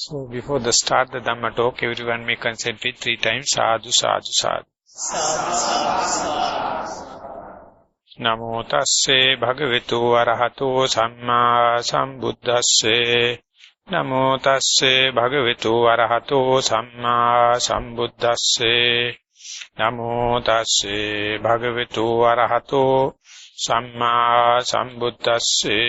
So before the start the Dhamma talk, everyone may consent with 3 times sadhu, sadhu, sadhu. Namo tasse bhagavatu arahato samma sambuddhasse. Namo tasse bhagavatu arahato samma sambuddhasse. Namo tasse bhagavatu arahato samma sambuddhasse.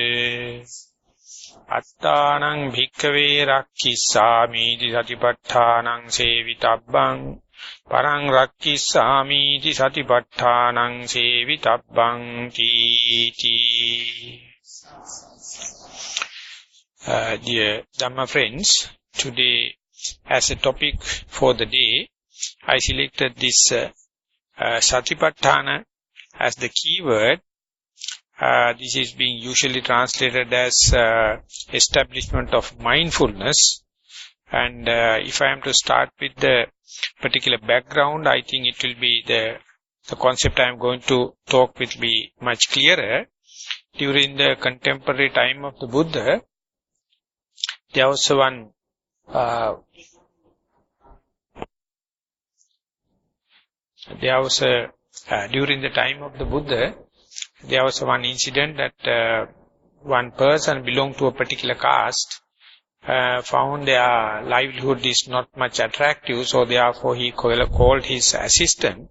Attanang bhikkhave rakkissāmi ti satipatthānaṁ sevitabbang parang rakkissāmi ti satipatthānaṁ sevitabbang ti. Dear Dhamma friends, today as a topic for the day, I selected this satipatthana as the key word. This is being usually translated as establishment of mindfulness. And if I am to start with the particular background, I think it will be the concept I am going to talk will be much clearer. During the contemporary time of the Buddha, there was one during the time of the Buddha, there was one incident that one person belonged to a particular caste, found their livelihood is not much attractive, so therefore he called his assistant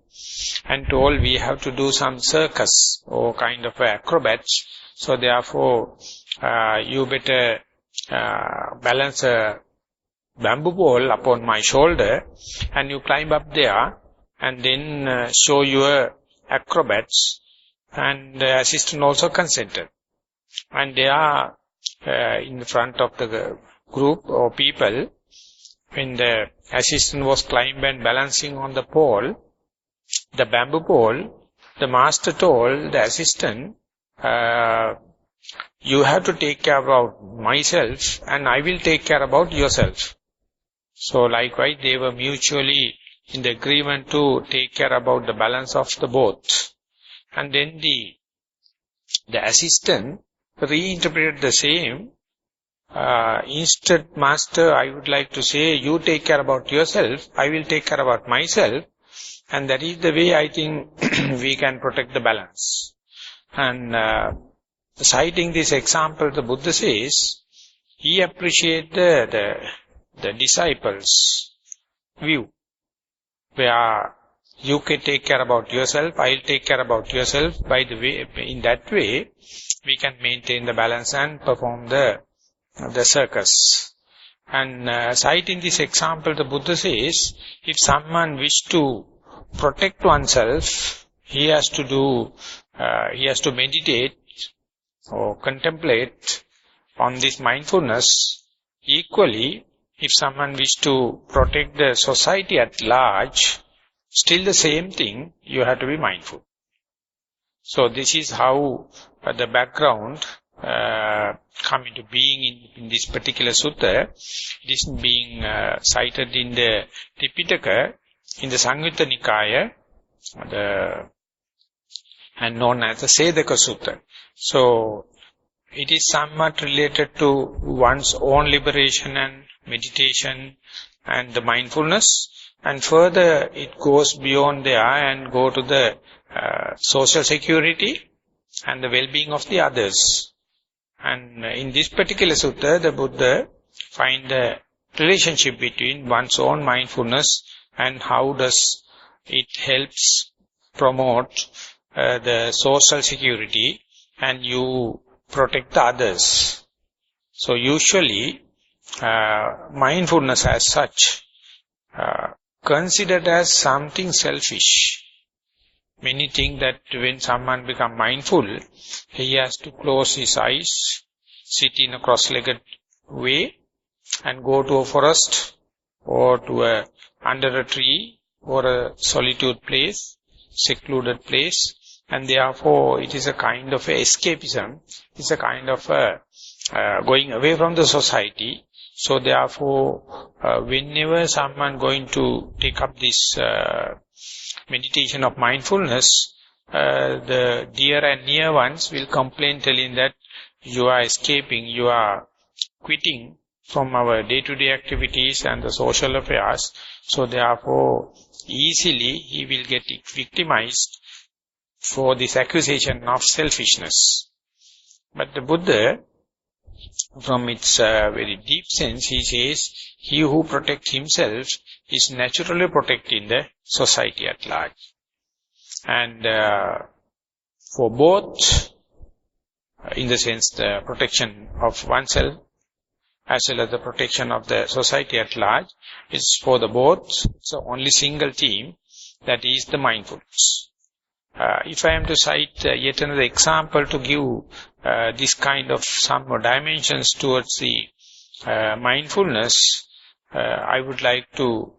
and told, we have to do some circus or kind of acrobats, so therefore you better balance a bamboo pole upon my shoulder and you climb up there and then show your acrobats. And the assistant also consented. And they are in the front of the group or people. When the assistant was climbing and balancing on the pole, the bamboo pole, the master told the assistant, you have to take care about myself and I will take care about yourself. So likewise they were mutually in the agreement to take care about the balance of the both. And then the assistant reinterpreted the same. Instead, master, I would like to say, you take care about yourself, I will take care about myself. And that is the way I think we can protect the balance. And citing this example, the Buddha says, he appreciated the disciples' view, where you can take care about yourself, I'll take care about yourself. By the way, in that way, we can maintain the balance and perform the circus. And citing this example, the Buddha says, if someone wishes to protect oneself, he has to meditate or contemplate on this mindfulness. Equally, if someone wishes to protect the society at large, still the same thing, you have to be mindful. So this is how the background come into being in this particular sutta. It is being cited in the Tipitaka, in the Samyutta Nikaya, and known as the Sedaka Sutta. So it is somewhat related to one's own liberation and meditation and the mindfulness. And further, it goes beyond there and go to the social security and the well-being of the others. And in this particular sutta, the Buddha find the relationship between one's own mindfulness and how does it helps promote the social security and you protect the others. So usually, mindfulness as such, considered as something selfish. Many think that when someone becomes mindful, he has to close his eyes, sit in a cross-legged way, and go to a forest, or to under a tree, or a solitude place, secluded place, and therefore it is a kind of escapism, it's a kind of going away from the society. So therefore, whenever someone going to take up this meditation of mindfulness, the dear and near ones will complain, telling that you are escaping, you are quitting from our day-to-day activities and the social affairs. So therefore, easily he will get victimized for this accusation of selfishness. But the Buddha, from its very deep sense, he says, he who protects himself is naturally protecting the society at large. And for both, in the sense the protection of oneself as well as the protection of the society at large, is for the both, so only single theme, that is the mindfulness. If I am to cite yet another example to give this kind of some more dimensions towards the mindfulness, I would like to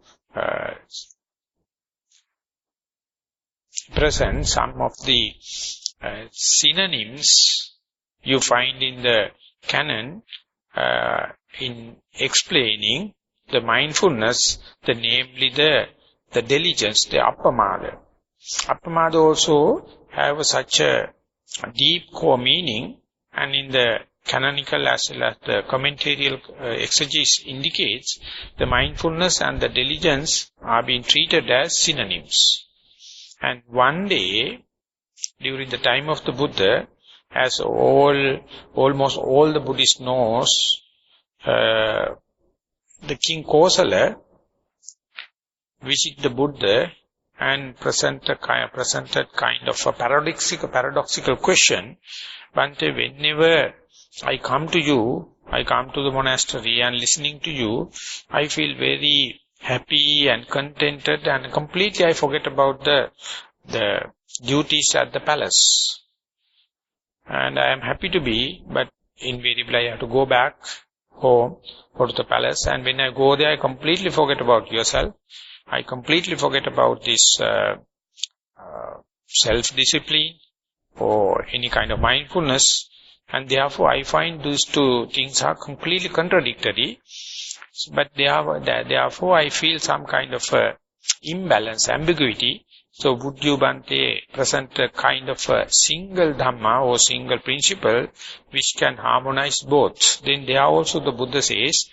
present some of the synonyms you find in the canon in explaining the mindfulness, namely the diligence, the appamada. Appamada also have such a deep core meaning, and in the canonical as well as the commentarial exegesis indicates, the mindfulness and the diligence are being treated as synonyms. And one day, during the time of the Buddha, as almost all the Buddhists knows, the King Kosala visited the Buddha and presented kind of a paradoxical question. Bhante, whenever I come to you, I come to the monastery and listening to you, I feel very happy and contented, and completely I forget about the duties at the palace. And I am happy to be, but invariably I have to go back home, go to the palace, and when I go there I completely forget about yourself. I completely forget about this self-discipline or any kind of mindfulness, and therefore I find these two things are completely contradictory. But therefore I feel some kind of imbalance, ambiguity. So would you, Bhante, present a kind of a single Dhamma or single principle which can harmonize both? Then there also the Buddha says,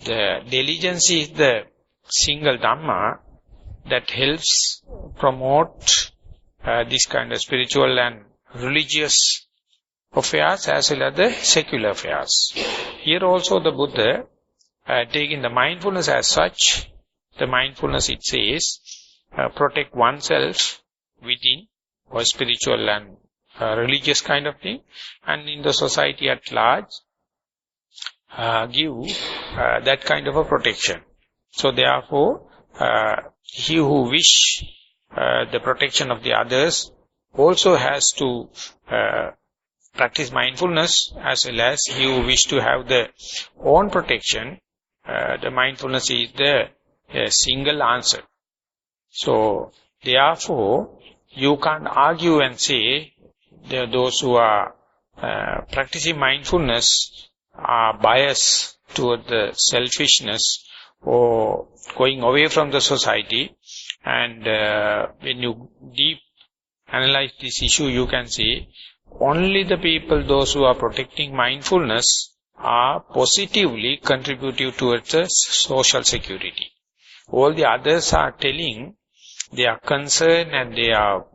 the diligence is the single Dhamma that helps promote this kind of spiritual and religious affairs as well as the secular affairs. Here also the Buddha, taking the mindfulness as such, the mindfulness it says, protect oneself within, or spiritual and religious kind of thing, and in the society at large, give that kind of a protection. So therefore, he who wish the protection of the others also has to practice mindfulness, as well as he who wish to have the own protection. The mindfulness is the single answer. So therefore, you can't argue and say those who are practicing mindfulness are biased toward the selfishness or going away from the society. And when you deep analyze this issue, you can say only the people, those who are protecting mindfulness, are positively contributive towards the social security. All the others are telling they are concerned and they are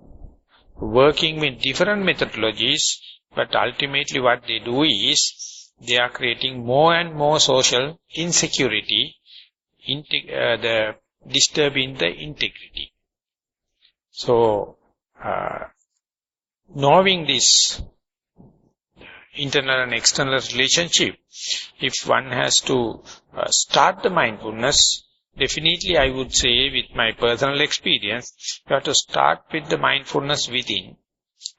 working with different methodologies, but ultimately what they do is they are creating more and more social insecurity, disturbing the integrity. So, knowing this internal and external relationship, if one has to start the mindfulness, definitely I would say, with my personal experience, you have to start with the mindfulness within,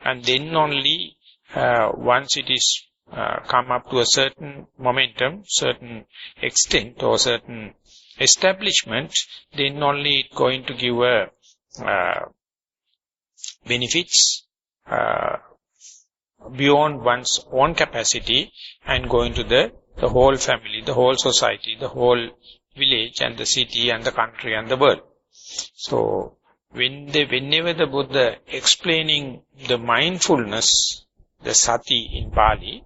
and then only once it is come up to a certain momentum, certain extent or certain establishment, then only it's going to give benefits beyond one's own capacity and going to the whole family, the whole society, the whole village and the city and the country and the world. So whenever the Buddha explaining the mindfulness, the sati in Pali,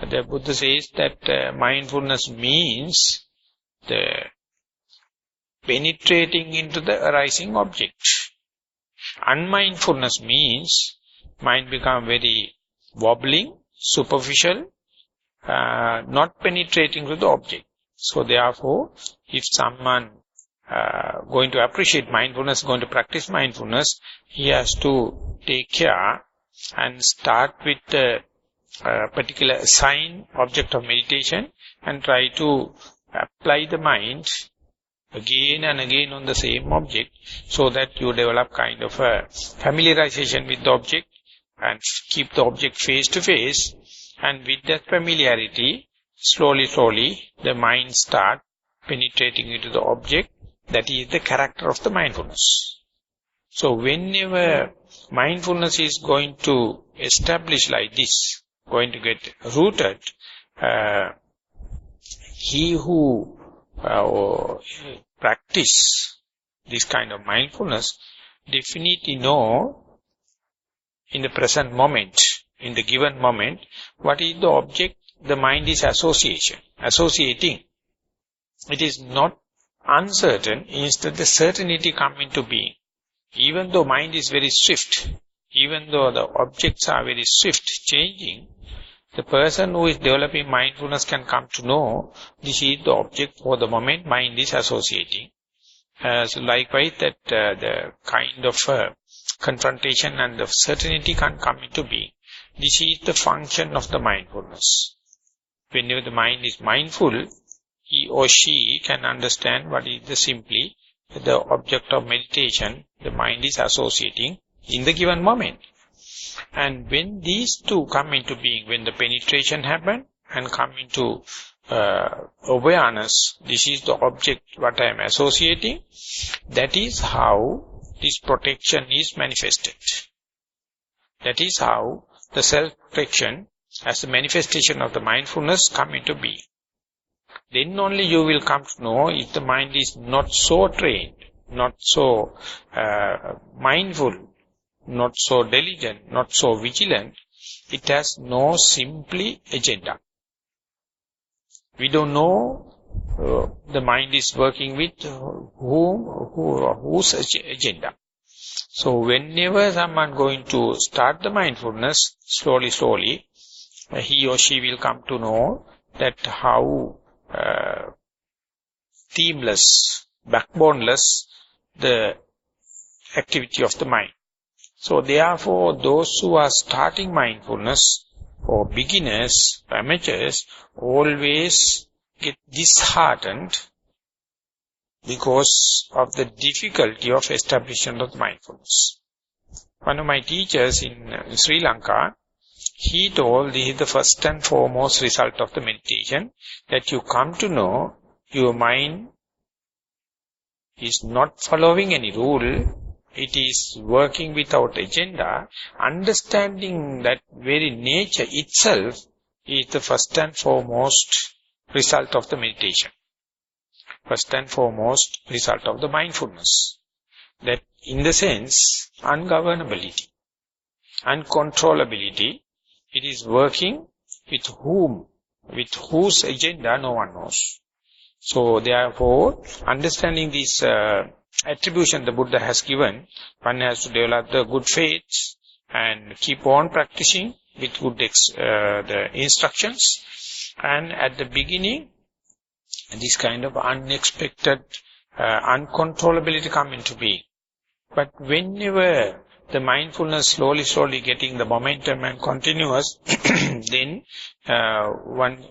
The Buddha says that mindfulness means the penetrating into the arising object. Unmindfulness means mind become very wobbling, superficial, not penetrating to the object. So therefore, if someone going to appreciate mindfulness, going to practice mindfulness, he has to take care and start with the particular sign, object of meditation, and try to apply the mind again and again on the same object, so that you develop kind of a familiarization with the object and keep the object face to face. And with that familiarity, slowly the mind start penetrating into the object. That is the character of the mindfulness. So whenever mindfulness is going to establish like this, going to get rooted, he who practice this kind of mindfulness definitely know in the present moment, in the given moment, what is the object the mind is associating. It is not uncertain, instead the certainty come into being. Even though mind is very swift, even though the objects are very swift changing, the person who is developing mindfulness can come to know this is the object for the moment mind is associating. So likewise that the kind of confrontation and the certainty can come into being. This is the function of the mindfulness. Whenever the mind is mindful, he or she can understand what is the simply the object of meditation the mind is associating in the given moment. And when these two come into being, when the penetration happens and come into awareness, this is the object what I am associating, that is how this protection is manifested. That is how the self-protection as the manifestation of the mindfulness come into being. Then only you will come to know if the mind is not so trained, not so mindful, not so diligent, not so vigilant, it has no simply agenda. We don't know the mind is working with whose agenda. So whenever someone going to start the mindfulness, slowly, he or she will come to know that how themeless, backboneless the activity of the mind. So therefore, those who are starting mindfulness, or beginners, amateurs, always get disheartened because of the difficulty of establishment of mindfulness. One of my teachers in Sri Lanka, he told this is the first and foremost result of the meditation, that you come to know your mind is not following any rule, it is working without agenda. Understanding that very nature itself is the first and foremost result of the meditation. First and foremost result of the mindfulness. That in the sense, ungovernability, uncontrollability, it is working with whom, with whose agenda no one knows. So therefore, understanding this attribution the Buddha has given, one has to develop the good faith and keep on practicing with good the instructions. And at the beginning, this kind of unexpected uncontrollability come into being. But whenever the mindfulness slowly getting the momentum and continuous, then one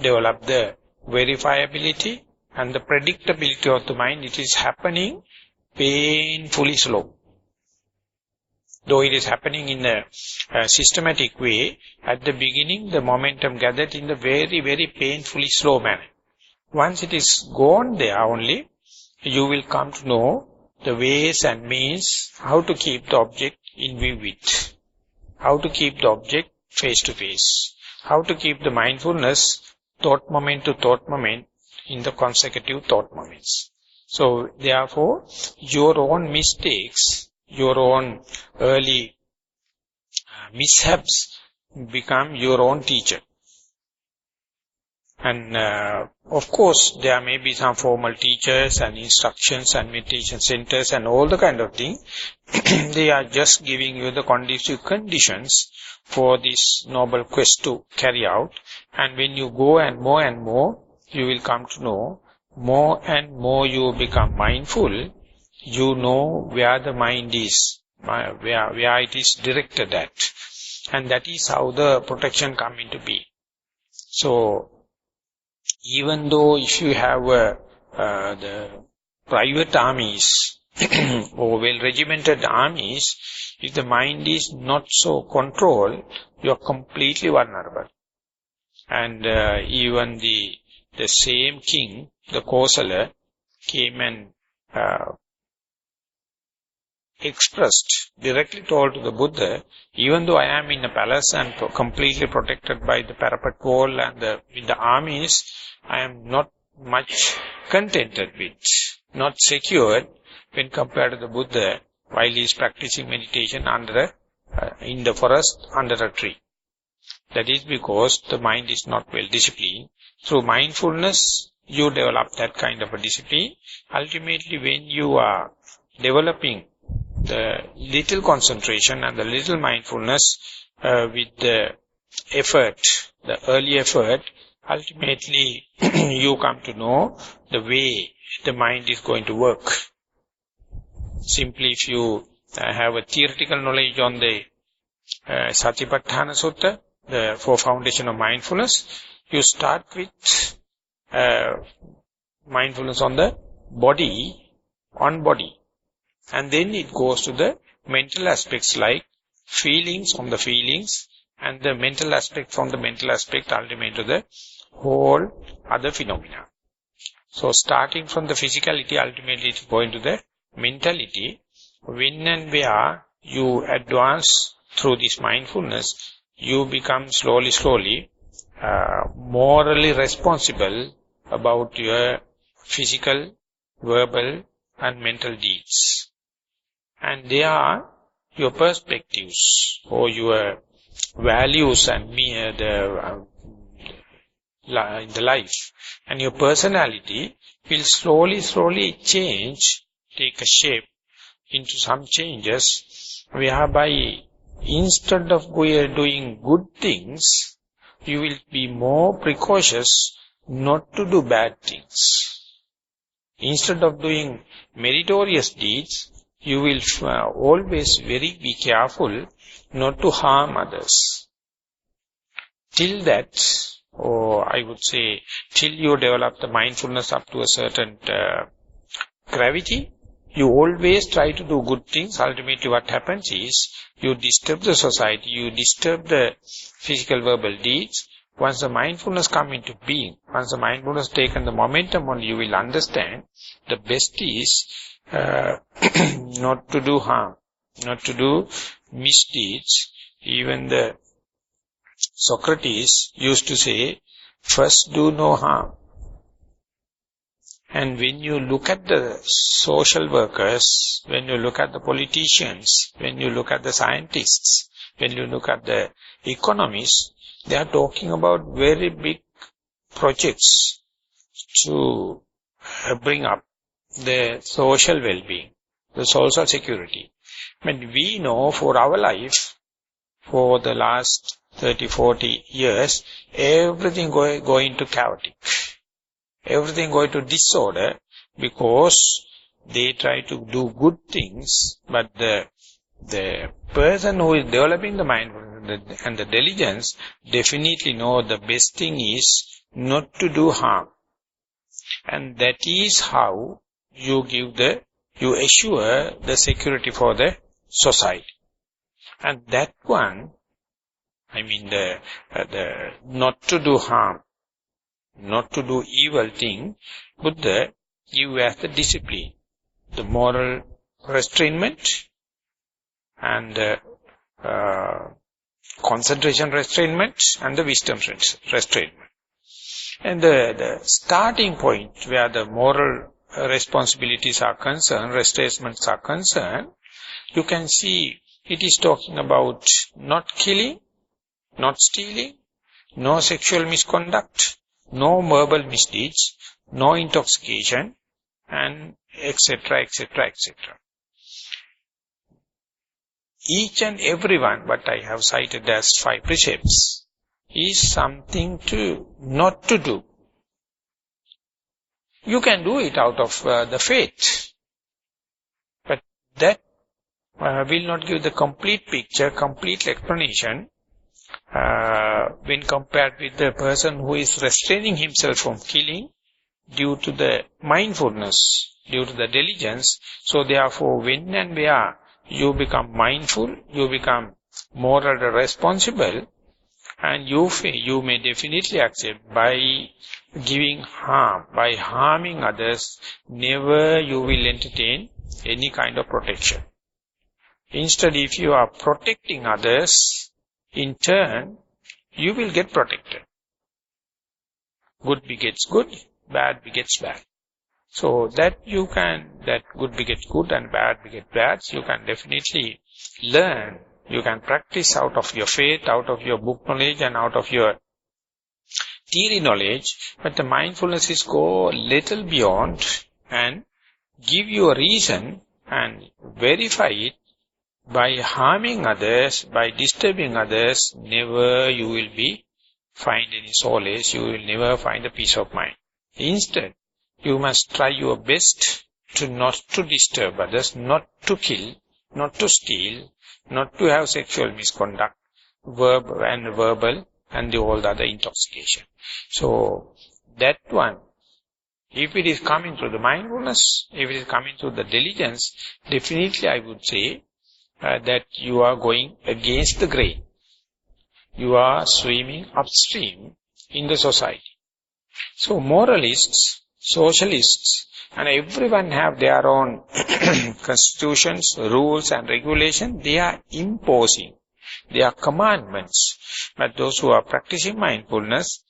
develop the verifiability and the predictability of the mind. It is happening painfully slow. Though it is happening in a systematic way, at the beginning the momentum gathered in the very painfully slow manner. Once it is gone there only, you will come to know the ways and means how to keep the object in view with, how to keep the object face to face, how to keep the mindfulness thought moment to thought moment in the consecutive thought moments. So therefore, your own mistakes, your own early mishaps become your own teacher. And of course, there may be some formal teachers and instructions and meditation centers and all the kind of thing. They are just giving you the conducive conditions for this noble quest to carry out. And when you go and more, you will come to know, more and more you become mindful, you know where the mind is, where it is directed at. And that is how the protection come into being. So, even though if you have the private armies or well-regimented armies, if the mind is not so controlled, you are completely vulnerable. And even the same king, the Kosala, came and expressed, directly told to the Buddha, even though I am in a palace and completely protected by the parapet wall and with the armies, I am not much contented with, not secured when compared to the Buddha while he is practicing meditation in the forest under a tree. That is because the mind is not well disciplined. Through mindfulness, you develop that kind of a discipline. Ultimately, when you are developing the little concentration and the little mindfulness with the effort, the early effort, ultimately you come to know the way the mind is going to work. Simply if you have a theoretical knowledge on the Satipatthana Sutta, the four foundation of mindfulness, you start with mindfulness on the body, on body. And then it goes to the mental aspects like feelings from the feelings and the mental aspect from the mental aspect, ultimately to the whole other phenomena. So starting from the physicality, ultimately it's going to the mentality. When and where you advance through this mindfulness, you become slowly morally responsible about your physical, verbal and mental deeds. And they are your perspectives or your values and in the life. And your personality will slowly change, take a shape into some changes, whereby instead of doing good things, you will be more precautious not to do bad things. Instead of doing meritorious deeds, you will always be careful not to harm others. Till that, or I would say, till you develop the mindfulness up to a certain gravity, you always try to do good things. Ultimately what happens is, you disturb the society, you disturb the physical verbal deeds. Once the mindfulness come into being, once the mindfulness taken the momentum on, you will understand the best is not to do harm, not to do misdeeds. Even the Socrates used to say, first do no harm. And when you look at the social workers, when you look at the politicians, when you look at the scientists, when you look at the economists, they are talking about very big projects to bring up the social well-being, the social security. But we know for our life, for the last 30, 40 years, everything going to chaotic. Everything going to disorder because they try to do good things, but the person who is developing the mindfulness and the diligence definitely know the best thing is not to do harm. And that is how you assure the security for the society. And that one, I mean the not to do harm, not to do evil thing, Buddha give as the discipline, the moral restrainment and concentration restrainment and the wisdom restrainment. And the starting point where the moral responsibilities are concerned, restraints are concerned, you can see it is talking about not killing, not stealing, no sexual misconduct, no verbal misdeeds, no intoxication, and etc., etc., etc. Each and every one, what I have cited as 5 precepts, is something to not to do. You can do it out of the faith, but that will not give the complete picture, complete explanation when compared with the person who is restraining himself from killing due to the mindfulness, due to the diligence. So therefore, when and where you become mindful, you become morally responsible, and you may definitely accept by giving harm, by harming others, never you will entertain any kind of protection. Instead, if you are protecting others, in turn, you will get protected. Good begets good, bad begets bad. So that good begets good and bad begets bad, you can definitely learn, you can practice out of your faith, out of your book knowledge and out of your theory knowledge, but the mindfulness is go a little beyond and give you a reason and verify it. By harming others, by disturbing others, never you will find any solace, you will never find a peace of mind. Instead, you must try your best to not to disturb others, not to kill, not to steal, not to have sexual misconduct, verbal and all the other intoxication. So, that one, if it is coming through the mindfulness, if it is coming through the diligence, definitely I would say that you are going against the grain. You are swimming upstream in the society. So moralists, socialists, and everyone have their own constitutions, rules and regulations. They are imposing. They are commandments. But those who are practicing mindfulness,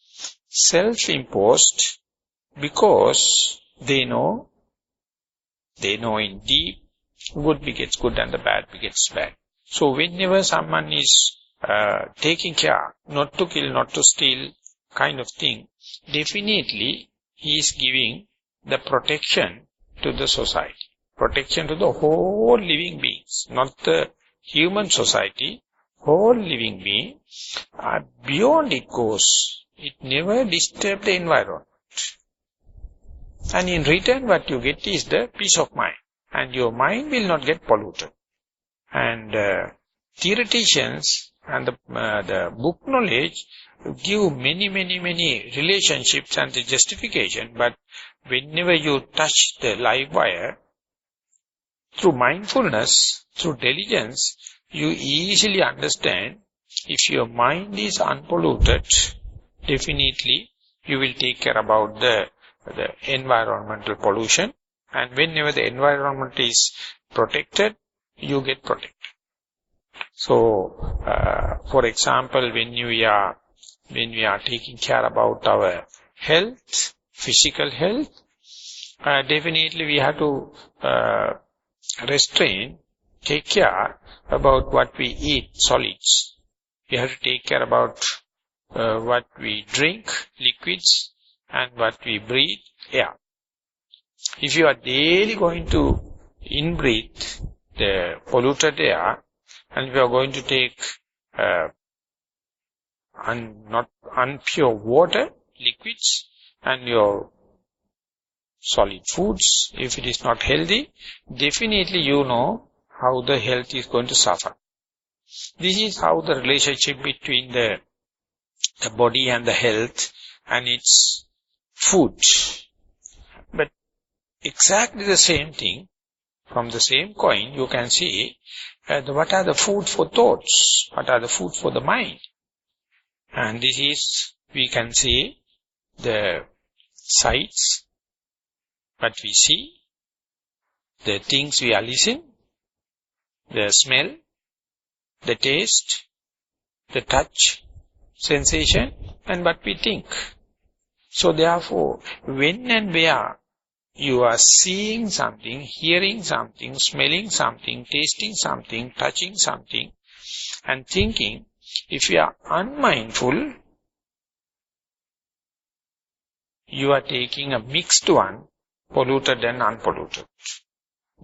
self-imposed, because they know in deep, good begets good and the bad begets bad. So whenever someone is taking care, not to kill, not to steal kind of thing, definitely he is giving the protection to the society. Protection to the whole living beings, not the human society, whole living being. Beyond it goes, it never disturbs the environment. And in return what you get is the peace of mind. And your mind will not get polluted. And theoreticians and the book knowledge give many relationships and the justification. But whenever you touch the live wire, through mindfulness, through diligence, you easily understand if your mind is unpolluted, definitely you will take care about the environmental pollution. And whenever the environment is protected, you get protected. So, for example, when we are taking care about our health, physical health, definitely we have to restrain, take care about what we eat, solids. We have to take care about what we drink, liquids, and what we breathe, air. If you are daily going to inbreathe the polluted air, and if you are going to take not unpure water, liquids, and your solid foods, if it is not healthy, definitely you know how the health is going to suffer. This is how the relationship between the body and the health and its food. But exactly the same thing, from the same coin, you can see what are the food for thoughts, what are the food for the mind. And this is, we can see, the sights, what we see, the things we are listening, the smell, the taste, the touch, sensation, and what we think. So therefore, when and where you are seeing something, hearing something, smelling something, tasting something, touching something, and thinking, if you are unmindful, you are taking a mixed one, polluted and unpolluted,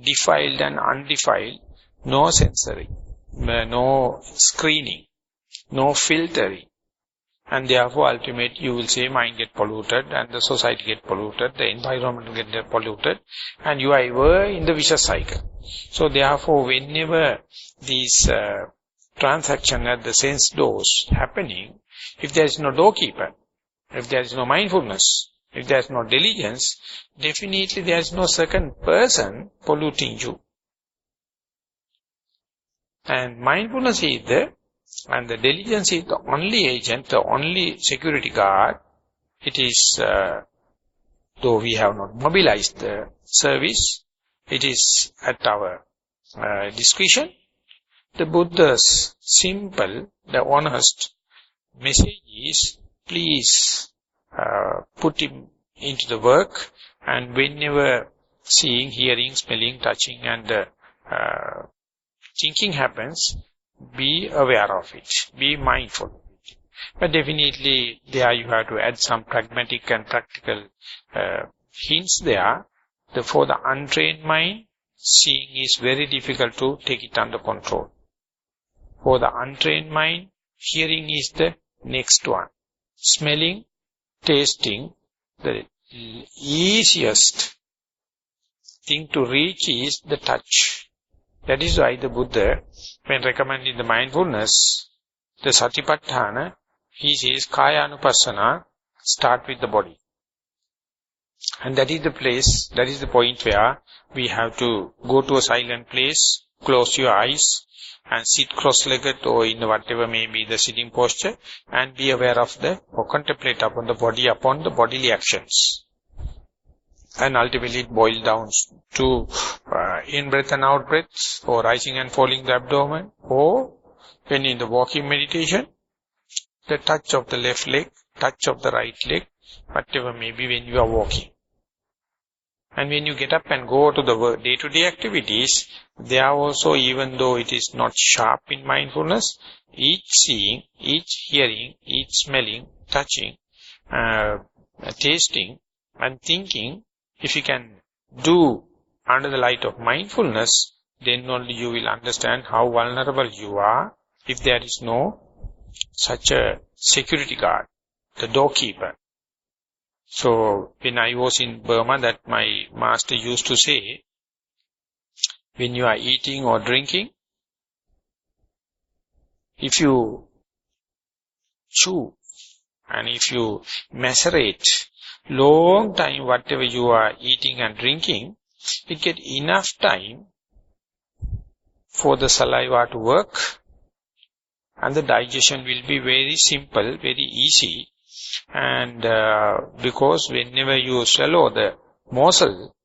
defiled and undefiled, no sensory, no screening, no filtering. And therefore, ultimately, you will say mind get polluted and the society get polluted, the environment get polluted, and you are ever in the vicious cycle. So therefore, whenever these transaction at the sense doors happening, if there is no doorkeeper, if there is no mindfulness, if there is no diligence, definitely there is no second person polluting you. And mindfulness is there, and the diligence is the only agent, the only security guard. It is, though we have not mobilized the service, it is at our discretion. The Buddha's simple, the honest message is, please put him into the work, and whenever seeing, hearing, smelling, touching and thinking happens, be aware of it, be mindful of it. But definitely there you have to add some pragmatic and practical hints there. For the untrained mind, seeing is very difficult to take it under control. For the untrained mind, hearing is the next one. Smelling, tasting, the easiest thing to reach is the touch. That is why the Buddha, when recommending the mindfulness, the Satipatthana, he says, Kaya Anupassana, start with the body. And that is the place, that is the point where we have to go to a silent place, close your eyes, and sit cross-legged or in whatever may be the sitting posture, and be aware of or contemplate upon the bodily actions. And ultimately it boils down to in-breath and out-breath, or rising and falling the abdomen, or when in the walking meditation, the touch of the left leg, touch of the right leg, whatever may be when you are walking. And when you get up and go to the day-to-day activities, there also, even though it is not sharp in mindfulness, each seeing, each hearing, each smelling, touching, tasting and thinking, if you can do under the light of mindfulness, then only you will understand how vulnerable you are if there is no such a security guard, the doorkeeper. So, when I was in Burma, that my master used to say, when you are eating or drinking, if you chew and if you macerate long time whatever you are eating and drinking, it gets enough time for the saliva to work, and the digestion will be very simple, very easy. And because whenever you swallow the morsel,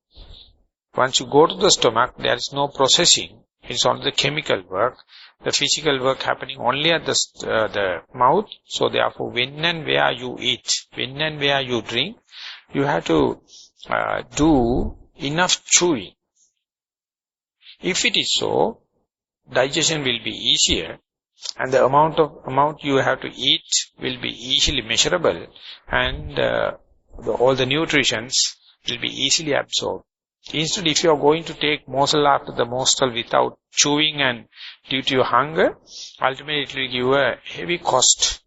once you go to the stomach, there is no processing. It's only the chemical work, the physical work happening only at the mouth. So therefore, when and where you eat, when and where you drink, you have to do enough chewing. If it is so, digestion will be easier, and the amount you have to eat will be easily measurable, and all the nutrients will be easily absorbed. Instead, if you are going to take morsel after the morsel without chewing and due to your hunger, ultimately it will give a heavy cost,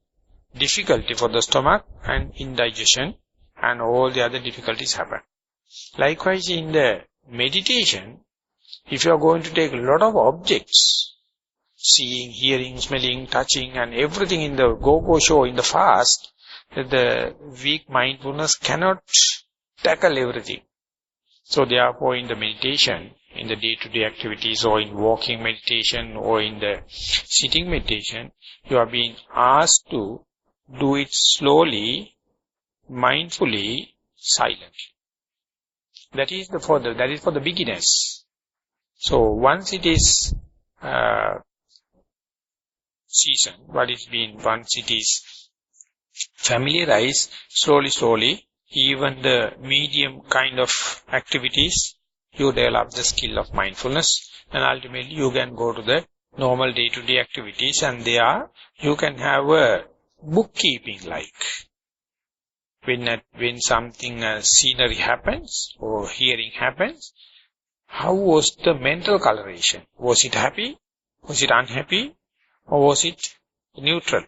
difficulty for the stomach and indigestion, and all the other difficulties happen. Likewise, in the meditation, if you are going to take a lot of objects, seeing, hearing, smelling, touching and everything in the go-go show in the fast, the weak mindfulness cannot tackle everything. So therefore in the meditation, in the day-to-day activities, or in walking meditation, or in the sitting meditation, you are being asked to do it slowly, mindfully, silently. That is for the beginners. So once it is season, once it is familiarized, slowly, even the medium kind of activities, you develop the skill of mindfulness, and ultimately you can go to the normal day-to-day activities, and there you can have a bookkeeping like. when something, scenery happens or hearing happens, how was the mental coloration? Was it happy? Was it unhappy? Or was it neutral?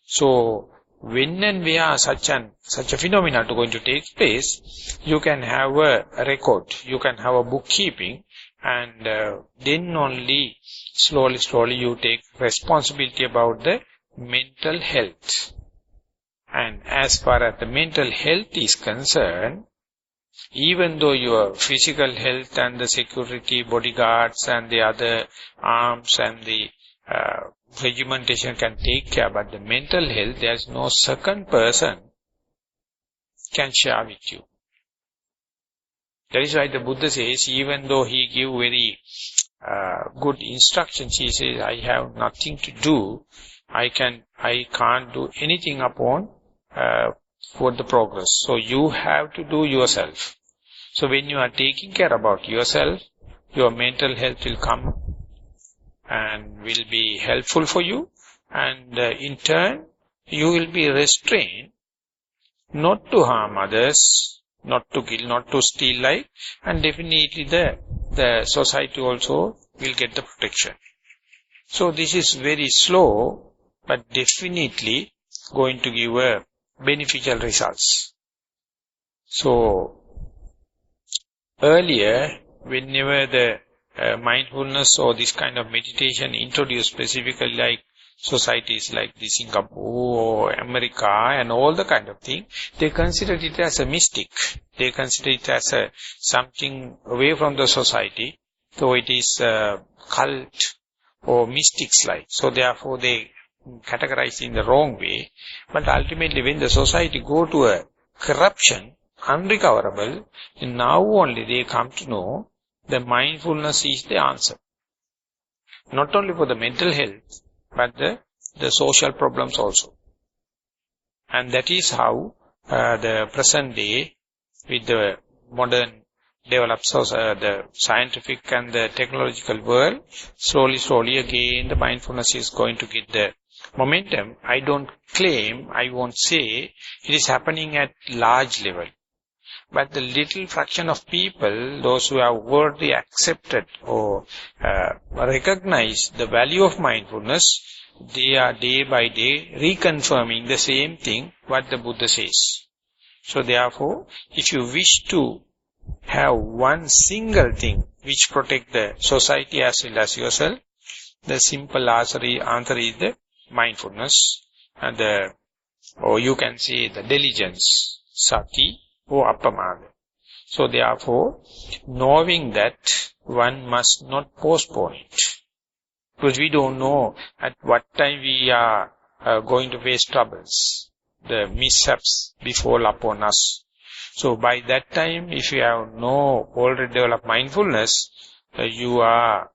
So, when and where such a phenomenon going to take place, you can have a record, you can have a bookkeeping, and then only slowly you take responsibility about the mental health. And as far as the mental health is concerned, even though your physical health and the security bodyguards and the other arms and the regimentation can take care, but the mental health, there is no second person can share with you. That is why the Buddha says, even though he give very good instructions, he says, I have nothing to do, I can't do anything upon for the progress. So you have to do yourself. So when you are taking care about yourself, your mental health will come and will be helpful for you, and in turn you will be restrained not to harm others, not to kill, not to steal life, and definitely the society also will get the protection. So this is very slow, but definitely going to give a beneficial results. So earlier, whenever the mindfulness or this kind of meditation introduced specifically like societies like the Singapore or America and all the kind of thing, they considered it as a mystic. They consider it as something away from the society. So it is cult or mystics like. So therefore they categorize in the wrong way. But ultimately when the society go to a corruption, unrecoverable, and now only they come to know the mindfulness is the answer. Not only for the mental health, but the social problems also. And that is how the present day, with the modern developed the scientific and the technological world, slowly again the mindfulness is going to get the momentum. I don't claim, I won't say it is happening at large level. But the little fraction of people, those who have worldly accepted or recognized the value of mindfulness, they are day by day reconfirming the same thing what the Buddha says. So therefore, if you wish to have one single thing which protect the society as well as yourself, the simple answer is the mindfulness, and or you can say the diligence, sati, or appamada. So therefore, knowing that one must not postpone it. Because we don't know at what time we are going to face troubles. The mishaps befall upon us. So by that time, if you have already developed mindfulness, you are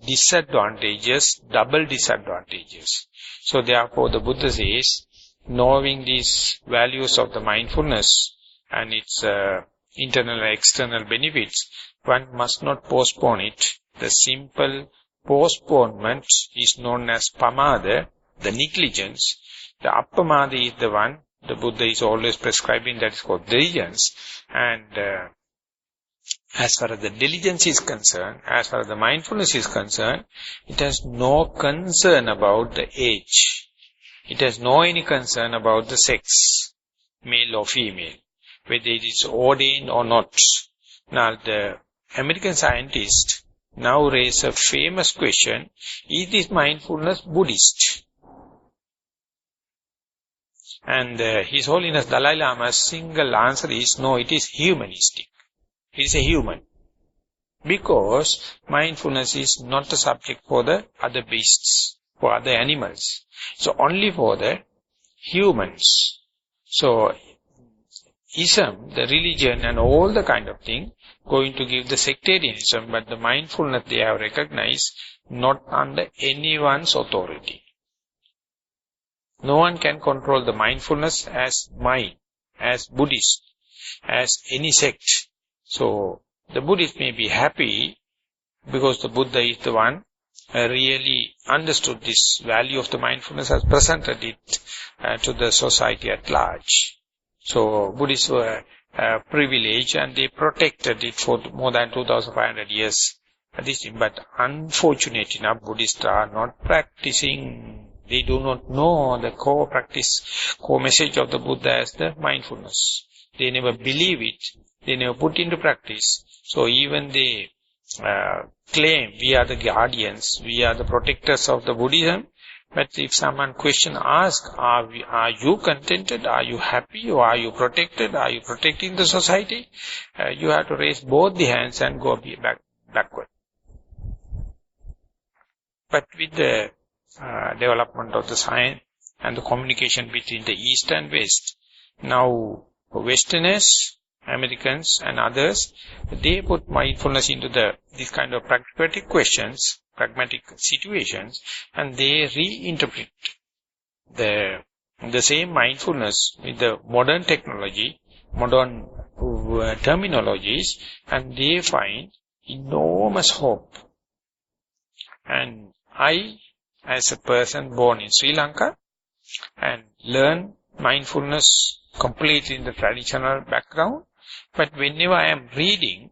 disadvantageous, double disadvantageous. So therefore the Buddha says, knowing these values of the mindfulness and its internal and external benefits, one must not postpone it. The simple postponement is known as pamada, the negligence. The appamada is the one the Buddha is always prescribing, that is called diligence. And as far as the diligence is concerned, as far as the mindfulness is concerned, it has no concern about the age. It has no any concern about the sex, male or female, whether it is ordained or not. Now the American scientists now raise a famous question, is this mindfulness Buddhist? And His Holiness Dalai Lama's single answer is, no, it is humanistic. It is a human. Because mindfulness is not a subject for the other beasts, for other animals. So only for the humans. So ism, the religion and all the kind of thing, going to give the sectarianism, but the mindfulness they have recognized not under anyone's authority. No one can control the mindfulness as mine, as Buddhist, as any sect. So the Buddhist may be happy because the Buddha is the one really understood this value of the mindfulness, has presented it to the society at large. So Buddhists were privileged and they protected it for more than 2,500 years. But unfortunately enough, Buddhists are not practicing. They do not know the core message of the Buddha as the mindfulness. They never believe it. They never put into practice. So even they claim we are the guardians, we are the protectors of the Buddhism. But if someone asks, are you contented? Are you happy? Or are you protected? Are you protecting the society? You have to raise both the hands and go backward. But with the development of the science and the communication between the East and West, now Westerners, Americans and others, they put mindfulness into these kind of pragmatic questions, pragmatic situations, and they reinterpret the same mindfulness with the modern technology, modern terminologies, and they find enormous hope. And I, as a person born in Sri Lanka, and learn mindfulness completely in the traditional background, but whenever I am reading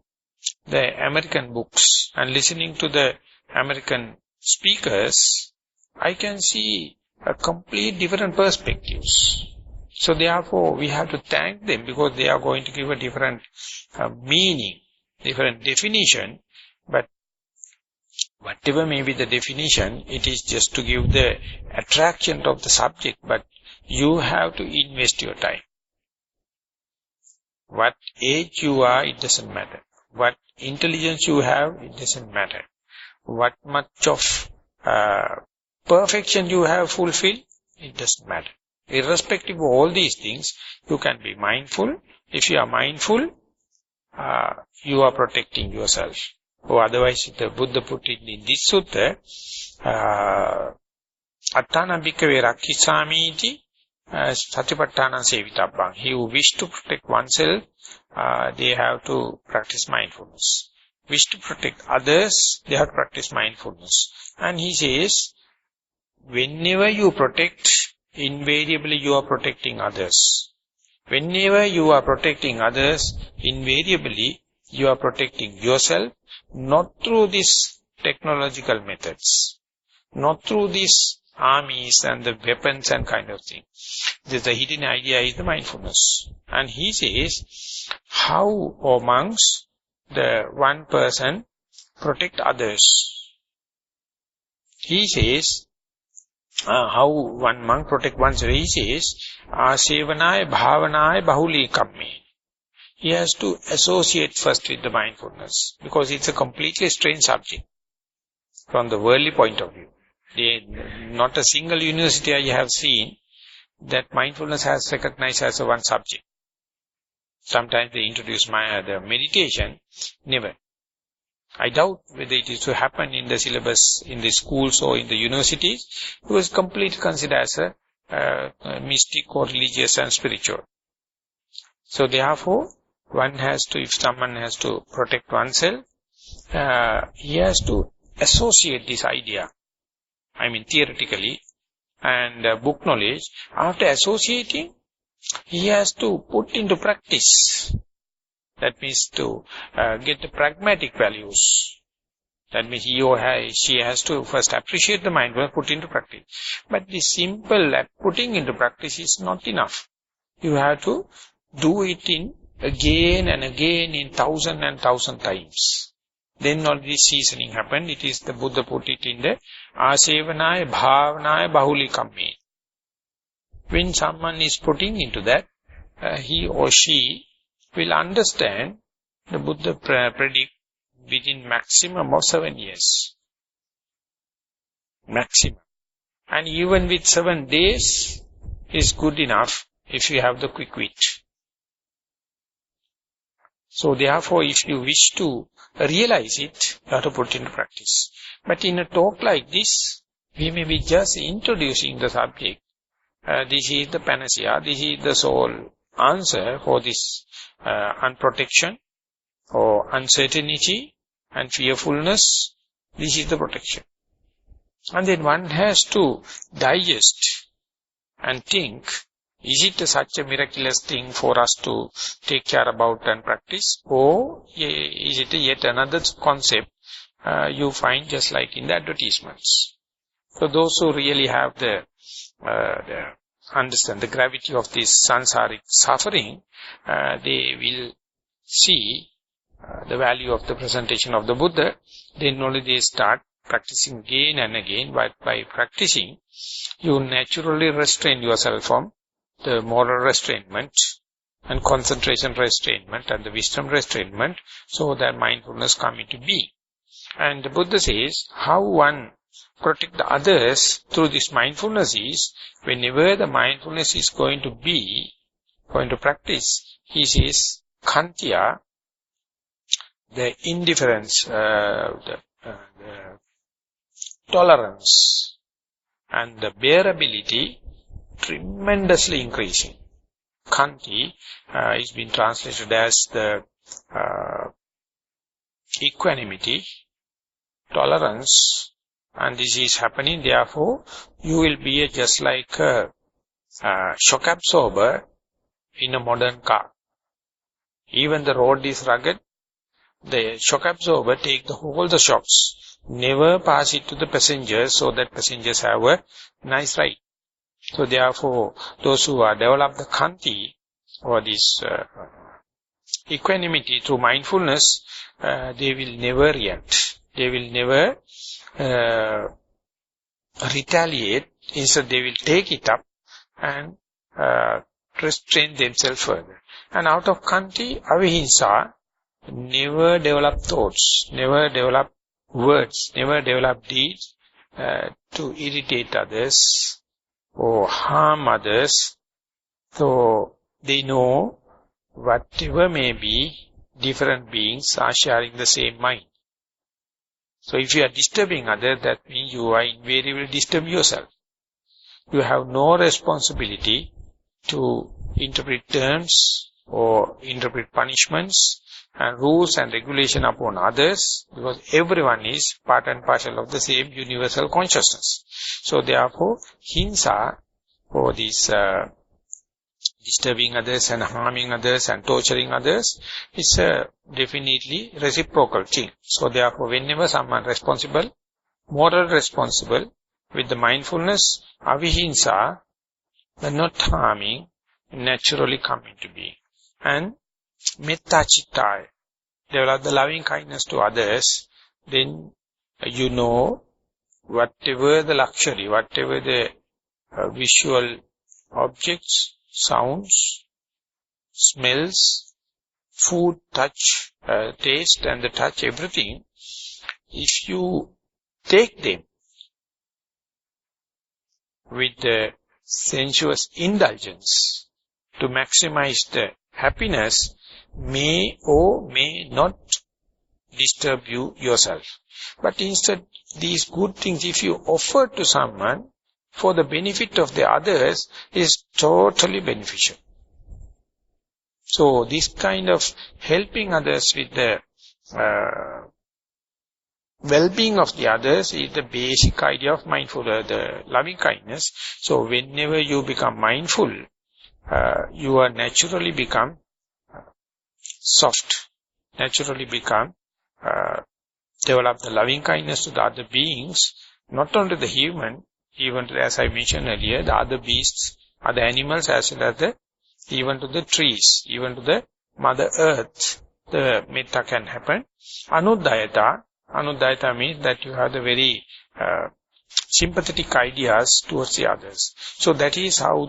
the American books and listening to the American speakers, I can see a complete different perspectives. So therefore, we have to thank them because they are going to give a different meaning, different definition. But whatever may be the definition, it is just to give the attraction of the subject. But you have to invest your time. What age you are, it doesn't matter. What intelligence you have, it doesn't matter. What much of perfection you have fulfilled, it doesn't matter. Irrespective of all these things, you can be mindful. If you are mindful, you are protecting yourself. Or otherwise, the Buddha put it in this sutta, Attana bhikkhave rakkhisami iti satipatthana sevitabbang. He who wish to protect oneself, they have to practice mindfulness. Wish to protect others, they have to practice mindfulness. And he says, whenever you protect, invariably you are protecting others. Whenever you are protecting others, invariably you are protecting yourself, not through these technological methods, not through these armies and the weapons and kind of thing. The hidden idea is the mindfulness. And he says, how, O monks, the one person protect others. He says, how one monk protect oneself. He says, Sevanaya bhavanaya bahuli kamme. He has to associate first with the mindfulness, because it's a completely strange subject from the worldly point of view. Not a single university I have seen that mindfulness has recognized as a one subject. Sometimes they introduce the meditation, never. I doubt whether it is to happen in the syllabus, in the schools or in the universities. It was completely considered as a mystic or religious and spiritual. So therefore, one has to, if someone has to protect oneself, he has to associate this idea. I mean theoretically and book knowledge. After associating, he has to put into practice. That means to get the pragmatic values. That means he or she has to first appreciate the mindfulness, put into practice. But the simple putting into practice is not enough. You have to do it in again and again in thousand and thousand times. Then all this seasoning happened. It is the Buddha put it in the Asevanaya bhavanaya bahuli kamme. When someone is putting into that, he or she will understand. The Buddha predict within maximum of 7 years. Maximum. And even with 7 days is good enough if you have the quick wit. So therefore, if you wish to realize it, you have to put into practice. But in a talk like this, we may be just introducing the subject. This is the panacea, this is the sole answer for this unprotection or uncertainty and fearfulness. This is the protection. And then one has to digest and think Is it such a miraculous thing for us to take care about and practice? Or is it yet another concept you find just like in the advertisements? So those who really have the understand the gravity of this samsaric suffering, they will see the value of the presentation of the Buddha. Then only they start practicing again and again. But by practicing, you naturally restrain yourself from the moral restrainment and concentration restrainment and the wisdom restrainment, so that mindfulness come into being. And the Buddha says, how one protect the others through this mindfulness is, whenever the mindfulness is going to practice, he says, kantya, the indifference, the tolerance, and the bearability tremendously increasing. Kanti is being translated as the equanimity, tolerance, and this is happening. Therefore, you will be just like a shock absorber in a modern car. Even the road is rugged, the shock absorber take all the shocks, never pass it to the passengers, so that passengers have a nice ride. So therefore, those who are develop the kanti, or this equanimity through mindfulness, they will never react. They will never retaliate. Instead, they will take it up and restrain themselves further. And out of kanti, avihimsa, never develop thoughts, never develop words, never develop deeds to irritate others or harm others. So they know whatever may be, different beings are sharing the same mind. So if you are disturbing others, that means you are invariably disturb yourself. You have no responsibility to interpret terms or interpret punishments and rules and regulation upon others, because everyone is part and parcel of the same universal consciousness. So therefore, hinsa, or this disturbing others and harming others and torturing others, is definitely reciprocal thing. So therefore, whenever someone responsible, moral responsible, with the mindfulness, avihimsa, the not harming, naturally come into being. And metta citta, develop the loving kindness to others, then you know whatever the luxury, whatever the visual objects, sounds, smells, food, touch, taste and the touch, everything, if you take them with the sensuous indulgence to maximize the happiness, may or may not disturb you yourself. But instead, these good things, if you offer to someone for the benefit of the others, is totally beneficial. So this kind of helping others with the well-being of the others is the basic idea of mindfulness, the loving kindness. So whenever you become mindful, you are naturally become soft, naturally become, develop the loving kindness to the other beings, not only the human, even to, as I mentioned earlier, the other beasts, other animals, as well as even to the trees, even to the Mother Earth, the metta can happen. Anuddayata means that you have the very sympathetic ideas towards the others. So that is how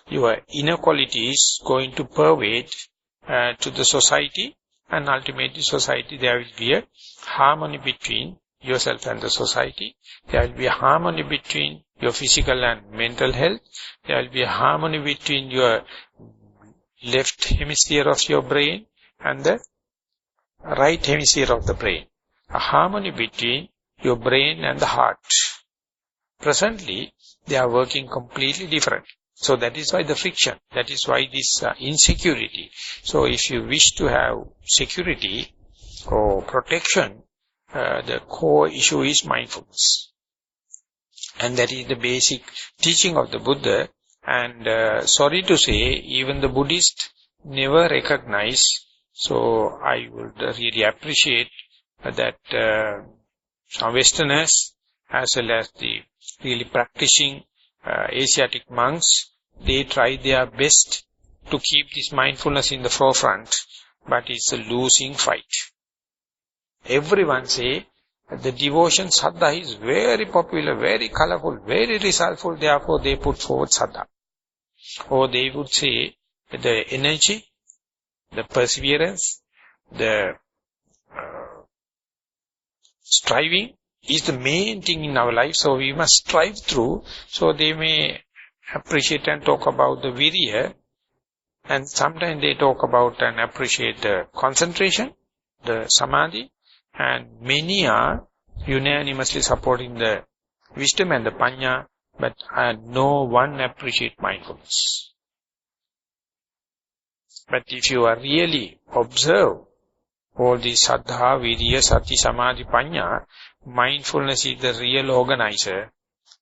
your inner quality is going to pervade to the society, and ultimately society, there will be a harmony between yourself and the society. There will be a harmony between your physical and mental health. There will be a harmony between your left hemisphere of your brain and the right hemisphere of the brain. A harmony between your brain and the heart. Presently, they are working completely different. So that is why the friction, that is why this insecurity. So if you wish to have security or protection, the core issue is mindfulness. And that is the basic teaching of the Buddha, And sorry to say, even the Buddhists never recognize. So I would really appreciate that some Westerners, as well as the really practicing Asiatic monks, they try their best to keep this mindfulness in the forefront, but it's a losing fight. Everyone say the devotion Saddha is very popular, very colorful, very resultful, therefore they put forward Saddha. Or they would say the energy, the perseverance, the striving is the main thing in our life, so we must strive through. So they may appreciate and talk about the virya, and sometimes they talk about and appreciate the concentration, the samadhi, and many are unanimously supporting the wisdom and the panya, but no one appreciates mindfulness. But if you are really observe all these saddha, virya, sati, samadhi, panya, mindfulness is the real organizer,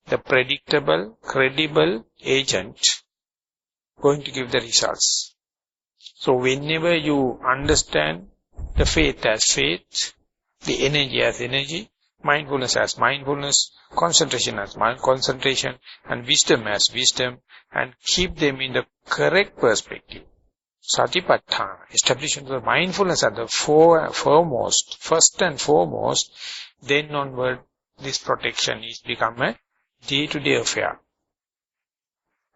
the predictable, credible agent going to give the results. So whenever you understand the faith as faith, the energy as energy, mindfulness as mindfulness, concentration as concentration, and wisdom as wisdom, and keep them in the correct perspective. Satipatthana, establishing the mindfulness at the foremost, first and foremost, then onward this protection is become a day-to-day affair.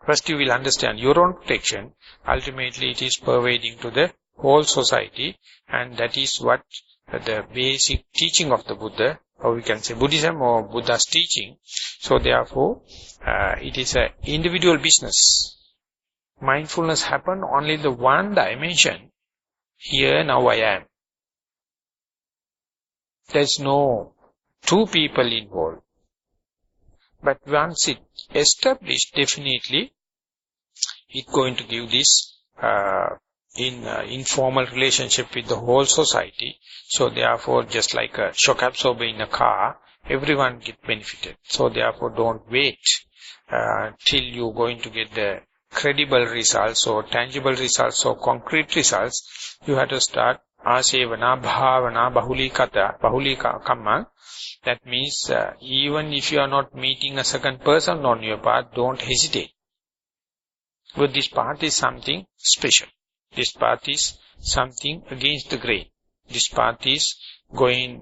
First you will understand your own protection, ultimately it is pervading to the whole society, and that is what the basic teaching of the Buddha, or we can say Buddhism or Buddha's teaching. So therefore, it is an individual business. Mindfulness happen only the one dimension. Here now I am. There's no two people involved. But once it established, definitely it's going to give this informal relationship with the whole society. So therefore, just like a shock absorber in a car, everyone get benefited. So therefore, don't wait till you're going to get the credible results or tangible results or concrete results. You have to start asevana, bhavana, bahulika kamma. That means even if you are not meeting a second person on your path, don't hesitate. But this path is something special. This path is something against the grain. This path is going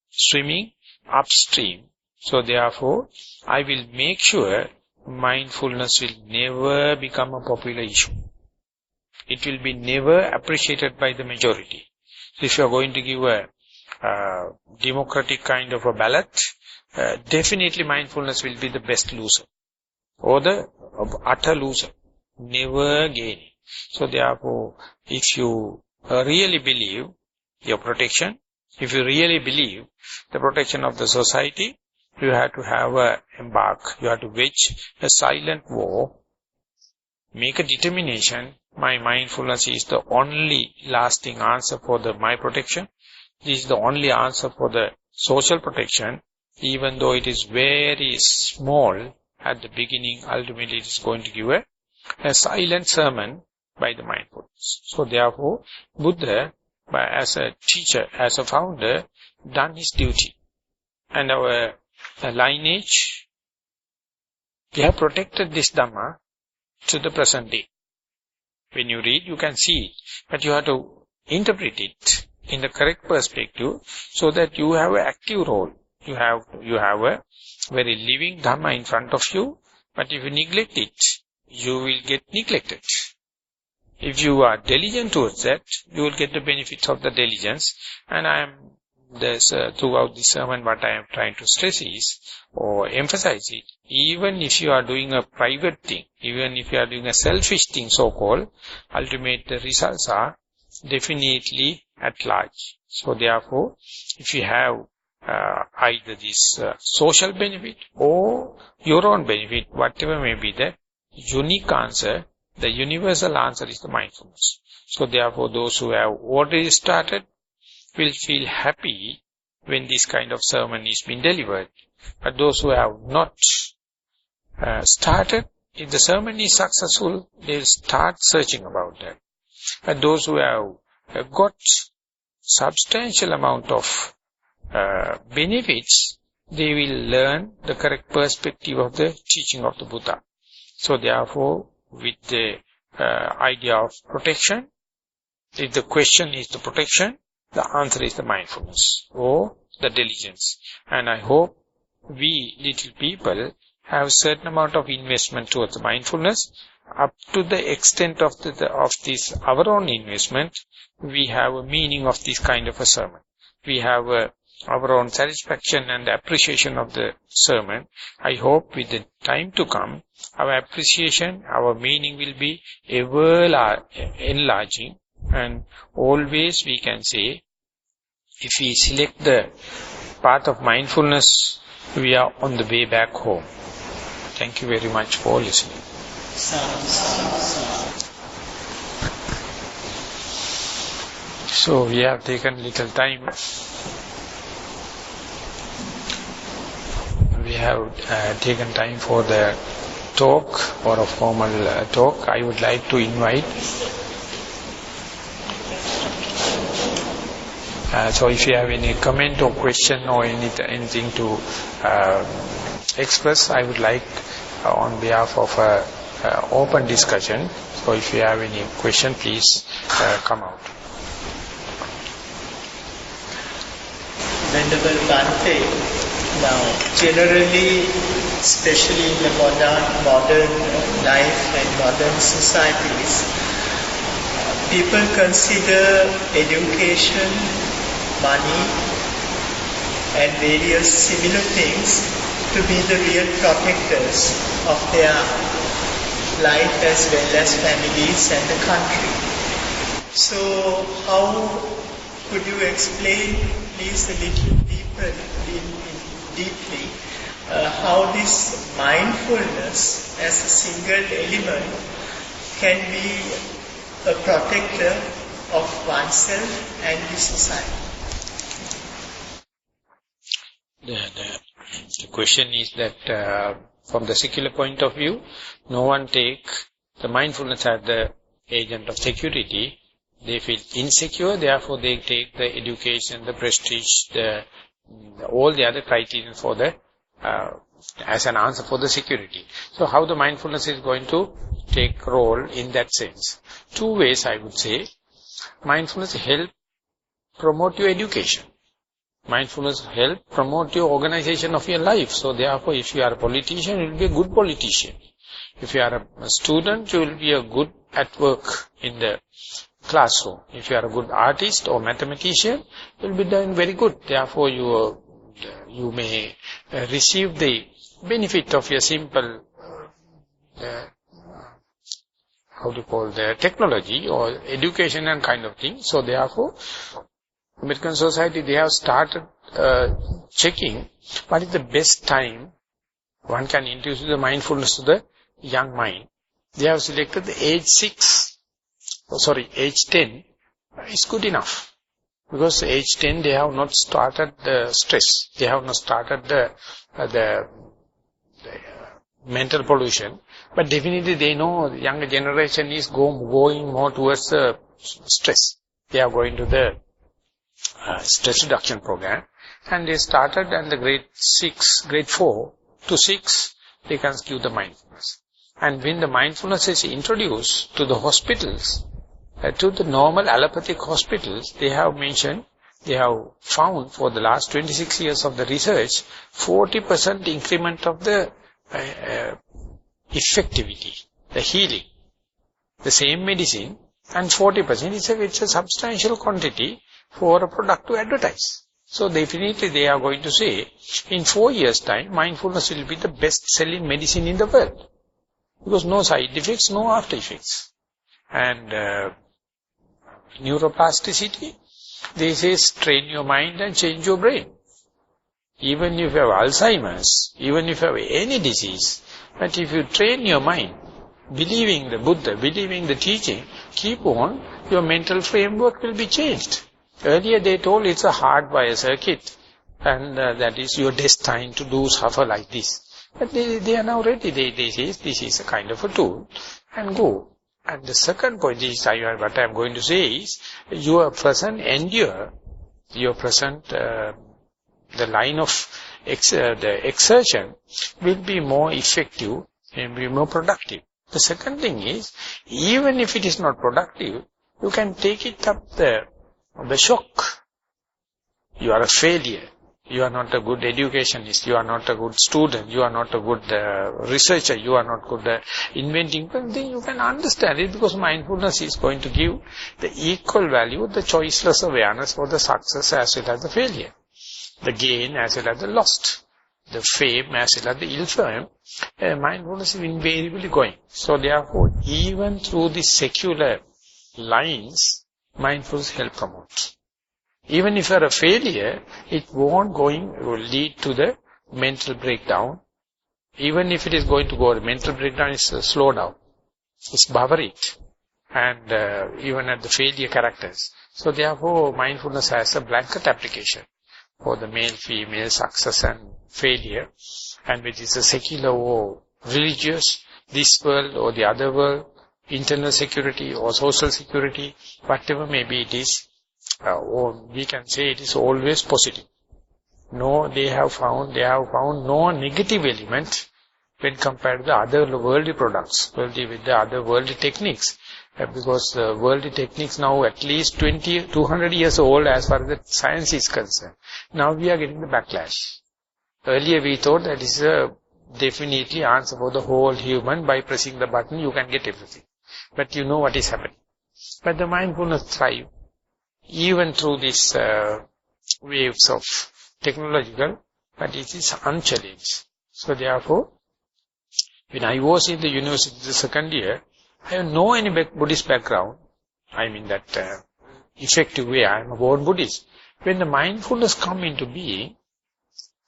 swimming upstream. So therefore, I will make sure mindfulness will never become a popular issue. It will be never appreciated by the majority. So if you are going to give a democratic kind of a ballot, definitely mindfulness will be the best loser. Or the utter loser. Never gaining. So therefore, if you really believe your protection, if you really believe the protection of the society, you have to have you have to wage a silent war, make a determination, my mindfulness is the only lasting answer for my protection. This is the only answer for the social protection, even though it is very small at the beginning, ultimately it is going to give a silent sermon by the mindfulness. So therefore, Buddha, as a teacher, as a founder, done his duty. And our lineage, we have protected this Dhamma to the present day. When you read, you can see it, but you have to interpret it in the correct perspective so that you have an active role. You have a very living Dhamma in front of you, but if you neglect it, you will get neglected. If you are diligent towards that, you will get the benefits of the diligence. And throughout this sermon, what I am trying to stress is, or emphasize it, even if you are doing a private thing, even if you are doing a selfish thing, so-called, ultimate the results are definitely at large. So therefore, if you have either this social benefit or your own benefit, whatever may be the unique answer, the universal answer is the mindfulness. So therefore, those who have already started will feel happy when this kind of sermon is being delivered. But those who have not started, if the sermon is successful, they will start searching about that. And those who have got substantial amount of benefits, they will learn the correct perspective of the teaching of the Buddha. So therefore, with the idea of protection, if the question is the protection, the answer is the mindfulness or the diligence. And I hope we little people have certain amount of investment towards the mindfulness. Up to the extent of this our own investment, we have a meaning of this kind of a sermon. We have our own satisfaction and appreciation of the sermon. I hope with the time to come, our appreciation, our meaning will be ever enlarging, and always we can say, if we select the path of mindfulness, we are on the way back home. Thank you very much for listening. So we have taken little time. We have taken time for the talk or a formal talk. I would like to invite. So if you have any comment or question or anything to express, I would like on behalf of open discussion. So if you have any question, please come out. Venerable Bhante, now generally, especially in the modern life and modern societies, people consider education, money and various similar things to be the real protectors of their life as well as families and the country. So how could you explain, please, a little deeply how this mindfulness as a single element can be a protector of oneself and the society? The question is that from the secular point of view, no one take the mindfulness as the agent of security. They feel insecure, therefore they take the education, the prestige, all the other criteria for the as an answer for the security. So how the mindfulness is going to take role in that sense? Two ways I would say. Mindfulness help promote your education. Mindfulness help promote your organization of your life. So therefore, if you are a politician, you will be a good politician. If you are a student, you will be a good at work in the classroom. If you are a good artist or mathematician, you will be doing very good. Therefore, you may receive the benefit of your simple, the technology or education and kind of thing. So therefore, American society, they have started checking what is the best time one can introduce the mindfulness to the young mind. They have selected the age 10 is good enough. Because age 10 they have not started the stress. They have not started the mental pollution. But definitely they know the younger generation is going more towards the stress. They are going to the stress reduction program, and they started and the grade 4 to 6, they can give the mindfulness. And when the mindfulness is introduced to the hospitals, to the normal allopathic hospitals, they have found for the last 26 years of the research, 40% increment of the effectivity, the healing. The same medicine, and 40%, it's a substantial quantity for a product to advertise. So definitely they are going to say, in 4 years' time, mindfulness will be the best-selling medicine in the world. Because no side effects, no after effects. And neuroplasticity, they say, train your mind and change your brain. Even if you have Alzheimer's, even if you have any disease, but if you train your mind, believing the Buddha, believing the teaching, keep on, your mental framework will be changed. Earlier they told it's a hardwire circuit, and that is you're destined to suffer like this. But they are now ready. They say, this is a kind of a tool, and go. And the second point is, what I am going to say is, your present endure, your present, the line of the exertion will be more effective and be more productive. The second thing is, even if it is not productive, you can take it up the shock. You are a failure. You are not a good educationist. You are not a good student. You are not a good researcher. You are not good inventing. But then you can understand it, because mindfulness is going to give the equal value, the choiceless awareness for the success as well as the failure. The gain as well as the loss. The fame as well as the ill-fame. Mindfulness is invariably going. So therefore, even through the secular lines, mindfulness help promote. Even if you are a failure, it won't lead to the mental breakdown. Even if it is going to go, the mental breakdown is slow down. It's bhavarit. And even at the failure characters. So therefore, mindfulness has a blanket application for the male, female, success and failure. And which is a secular or religious, this world or the other world, internal security or social security, whatever maybe it is. Or we can say it is always positive. No, they have found no negative element when compared to the other worldly products, with the other worldly techniques. Because the worldly techniques now at least 200 years old as far as the science is concerned. Now we are getting the backlash. Earlier we thought that is a definitely answer for the whole human. By pressing the button you can get everything. But you know what is happening. But the mindfulness thrive. Even through these waves of technological, but it is unchallenged. So therefore, when I was in the university the second year, I have no any Buddhist background. I mean that effective way, I am a born Buddhist. When the mindfulness come into being,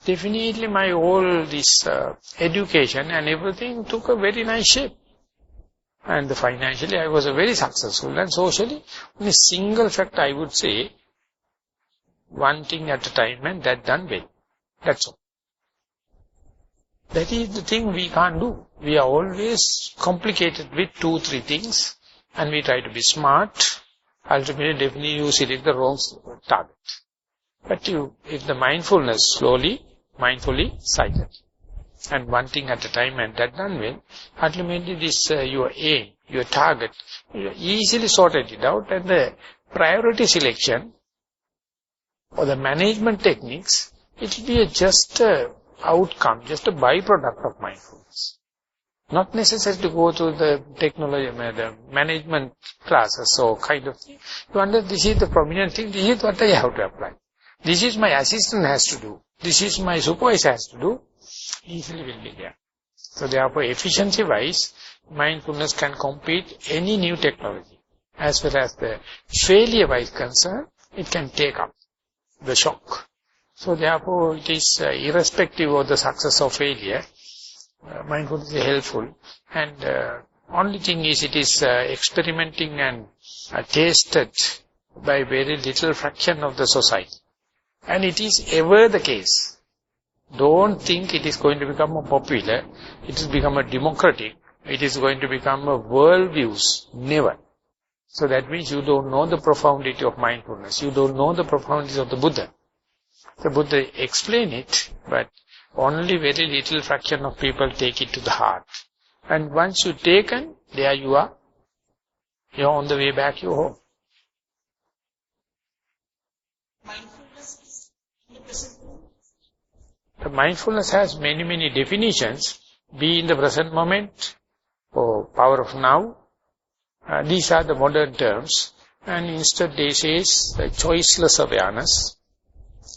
definitely my all this education and everything took a very nice shape. And financially I was very successful, and socially, in a single fact I would say, one thing at a time and that done well. That's all. That is the thing we can't do. We are always complicated with 2-3 things, and we try to be smart. Ultimately, definitely you select the wrong target. But if the mindfulness mindfully silent. And one thing at a time and that done well, ultimately this your aim, your target, you easily sorted it out, and the priority selection or the management techniques, it will be just a outcome, just a byproduct of mindfulness. Not necessary to go to the technology, the management classes or kind of thing. You understand, this is the prominent thing, this is what I have to apply. This is my assistant has to do. This is my supervisor has to do. Easily will be there. So therefore, efficiency-wise, mindfulness can compete any new technology. As well as the failure-wise concern, it can take up the shock. So therefore, it is irrespective of the success or failure, mindfulness is helpful. And only thing is, it is experimenting and tasted by very little fraction of the society. And it is ever the case. Don't think it is going to become a popular, it has become a democratic, it is going to become a world views. Never. So that means you don't know the profundity of mindfulness. You don't know the profundity of the Buddha. The Buddha explain it, but only very little fraction of people take it to the heart. And once you taken, there you are. You are on the way back your home. Mindfulness is in the present moment. The mindfulness has many definitions. Be in the present moment, or power of now. These are the modern terms. And instead they say choiceless awareness.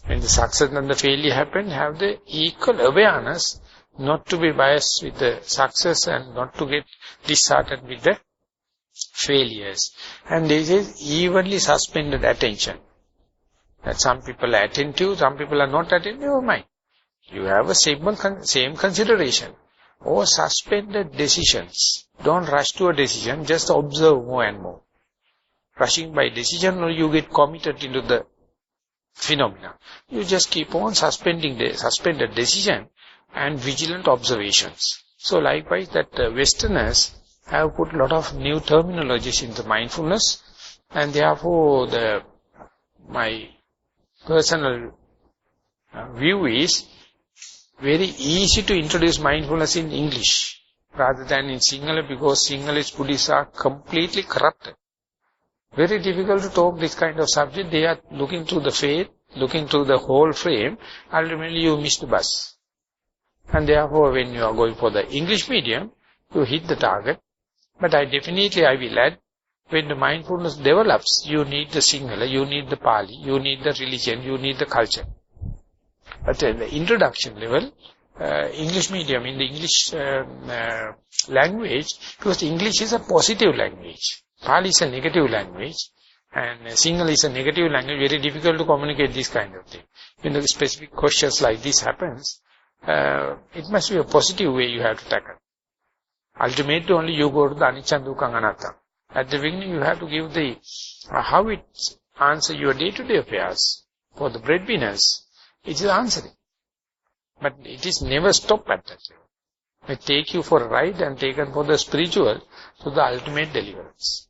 When the success and the failure happen, have the equal awareness, not to be biased with the success and not to get disheartened with the failures. And they say evenly suspended attention. That some people are attentive, some people are not attentive, never mind. You have a same consideration. Or suspended decisions. Don't rush to a decision, just observe more and more. Rushing by decision, or you get committed into the phenomena. You just keep on suspended decision. and vigilant observations. So likewise that Westerners have put a lot of new terminologies in the mindfulness, and therefore my personal view is very easy to introduce mindfulness in English rather than in Sinhala, because Sinhalese Buddhists are completely corrupted. Very difficult to talk this kind of subject. They are looking through the faith, looking through the whole frame. Ultimately you miss the bus. And therefore when you are going for the English medium, you hit the target. But I will add, when the mindfulness develops, you need the Sinhala, you need the Pali, you need the religion, you need the culture. But at the introduction level, English medium, in the English language, because English is a positive language. Pali is a negative language, and Sinhala is a negative language. Very difficult to communicate this kind of thing. When the specific questions like this happens, it must be a positive way you have to tackle. Ultimately only you go to the Anicca Dukkha Anatta. At the beginning you have to give the, how it answer your day-to-day affairs. For the breadwinners, it is answering. But it is never stop at that level. It take you for a ride and taken for the spiritual to the ultimate deliverance.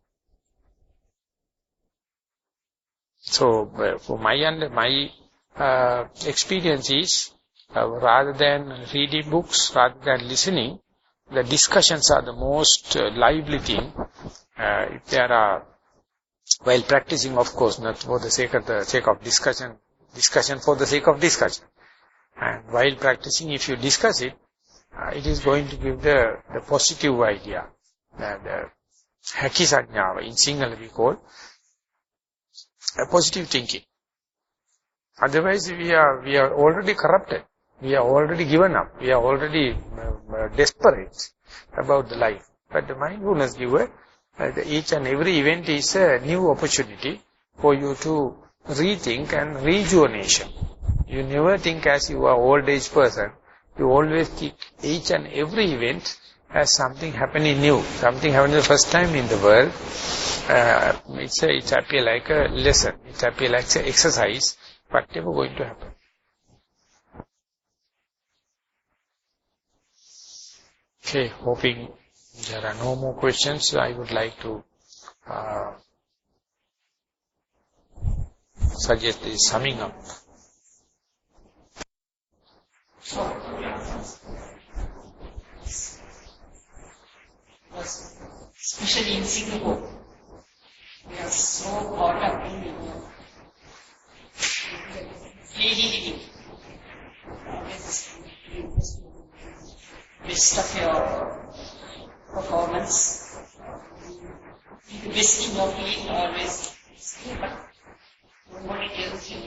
So, for my experience is, rather than reading books, rather than listening, the discussions are the most lively thing. If there are, while practicing, of course, not for the sake of discussion for the sake of discussion. And while practicing, if you discuss it, it is going to give the positive idea, the haki sanyava, in Sinhala we call a positive thinking. Otherwise we are already corrupted. We are already given up. We are already desperate about the life. But the mindfulness giver, each and every event is a new opportunity for you to rethink and rejuvenation. You never think as you are old age person. You always think each and every event as something happening new, something happening the first time in the world. It appears like a lesson. It appears like an exercise. Whatever going to happen. Okay, hoping there are no more questions. I would like to suggest the summing up. Especially in Singapore, we are so caught up in daily living. Best of your performance, the best in your field always, but nobody tells you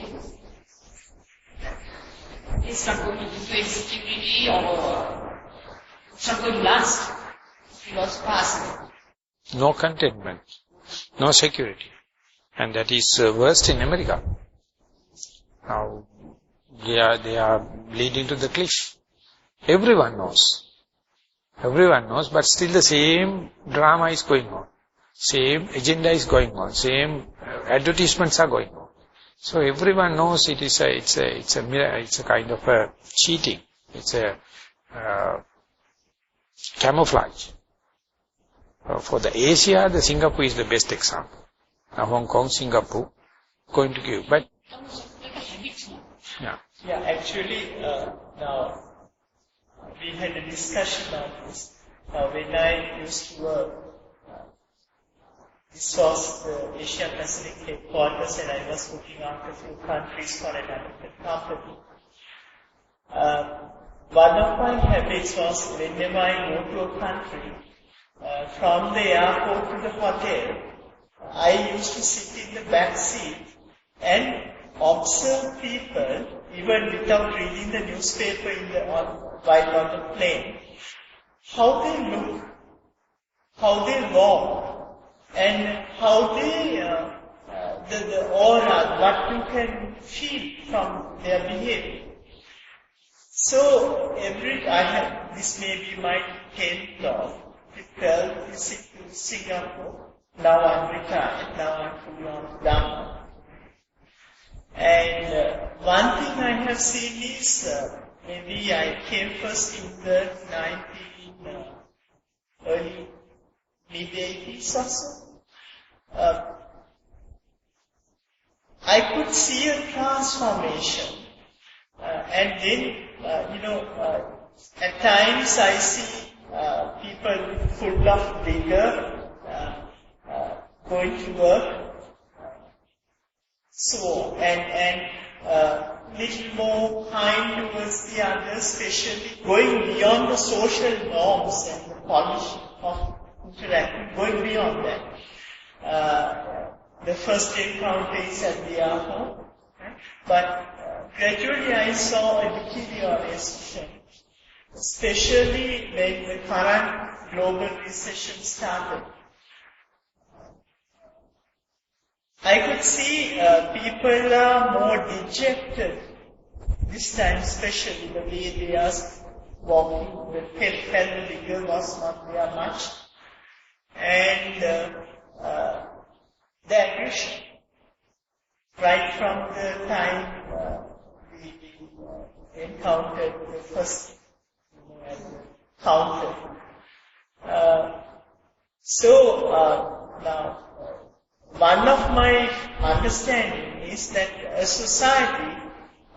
it's not going to give you insecurity or it's not going to last. It was passing. No contentment, no security. And that is worst in America. Now, they are leading to the cliff. Everyone knows, but still the same drama is going on. Same agenda is going on. Same advertisements are going on. So everyone knows it's a kind of a cheating. It's a camouflage. For the Asia, the Singapore is the best example. Now Hong Kong, Singapore, going to give. But yeah, actually, now we had a discussion on this. When I used to work, this was the Asia Pacific headquarters, and I was looking after a few countries for an American company. One of my habits was whenever I go to a country, from the airport to the hotel, I used to sit in the back seat and observe people, even without reading the newspaper while on the plane, how they look, how they walk, and how they, the aura, what you can feel from their behavior. So this may be my 10th or 12th visit to Singapore. Now I'm retired, now I'm fully on Dhamma. And one thing I have seen is maybe I came first in the early mid-80s or so. I could see a transformation. And then, at times I see people full of vigor, going to work, so and little more kind towards the others, especially going beyond the social norms and the polish of interacting, going beyond that. The first encounter is at the airport, but gradually I saw a deterioration, especially when the current global recession started. I could see people are more dejected this time, especially the way they are walking. The vigor was not there much, and the aggression, right from the time we encountered the first counter. Now, one of my understanding is that a society,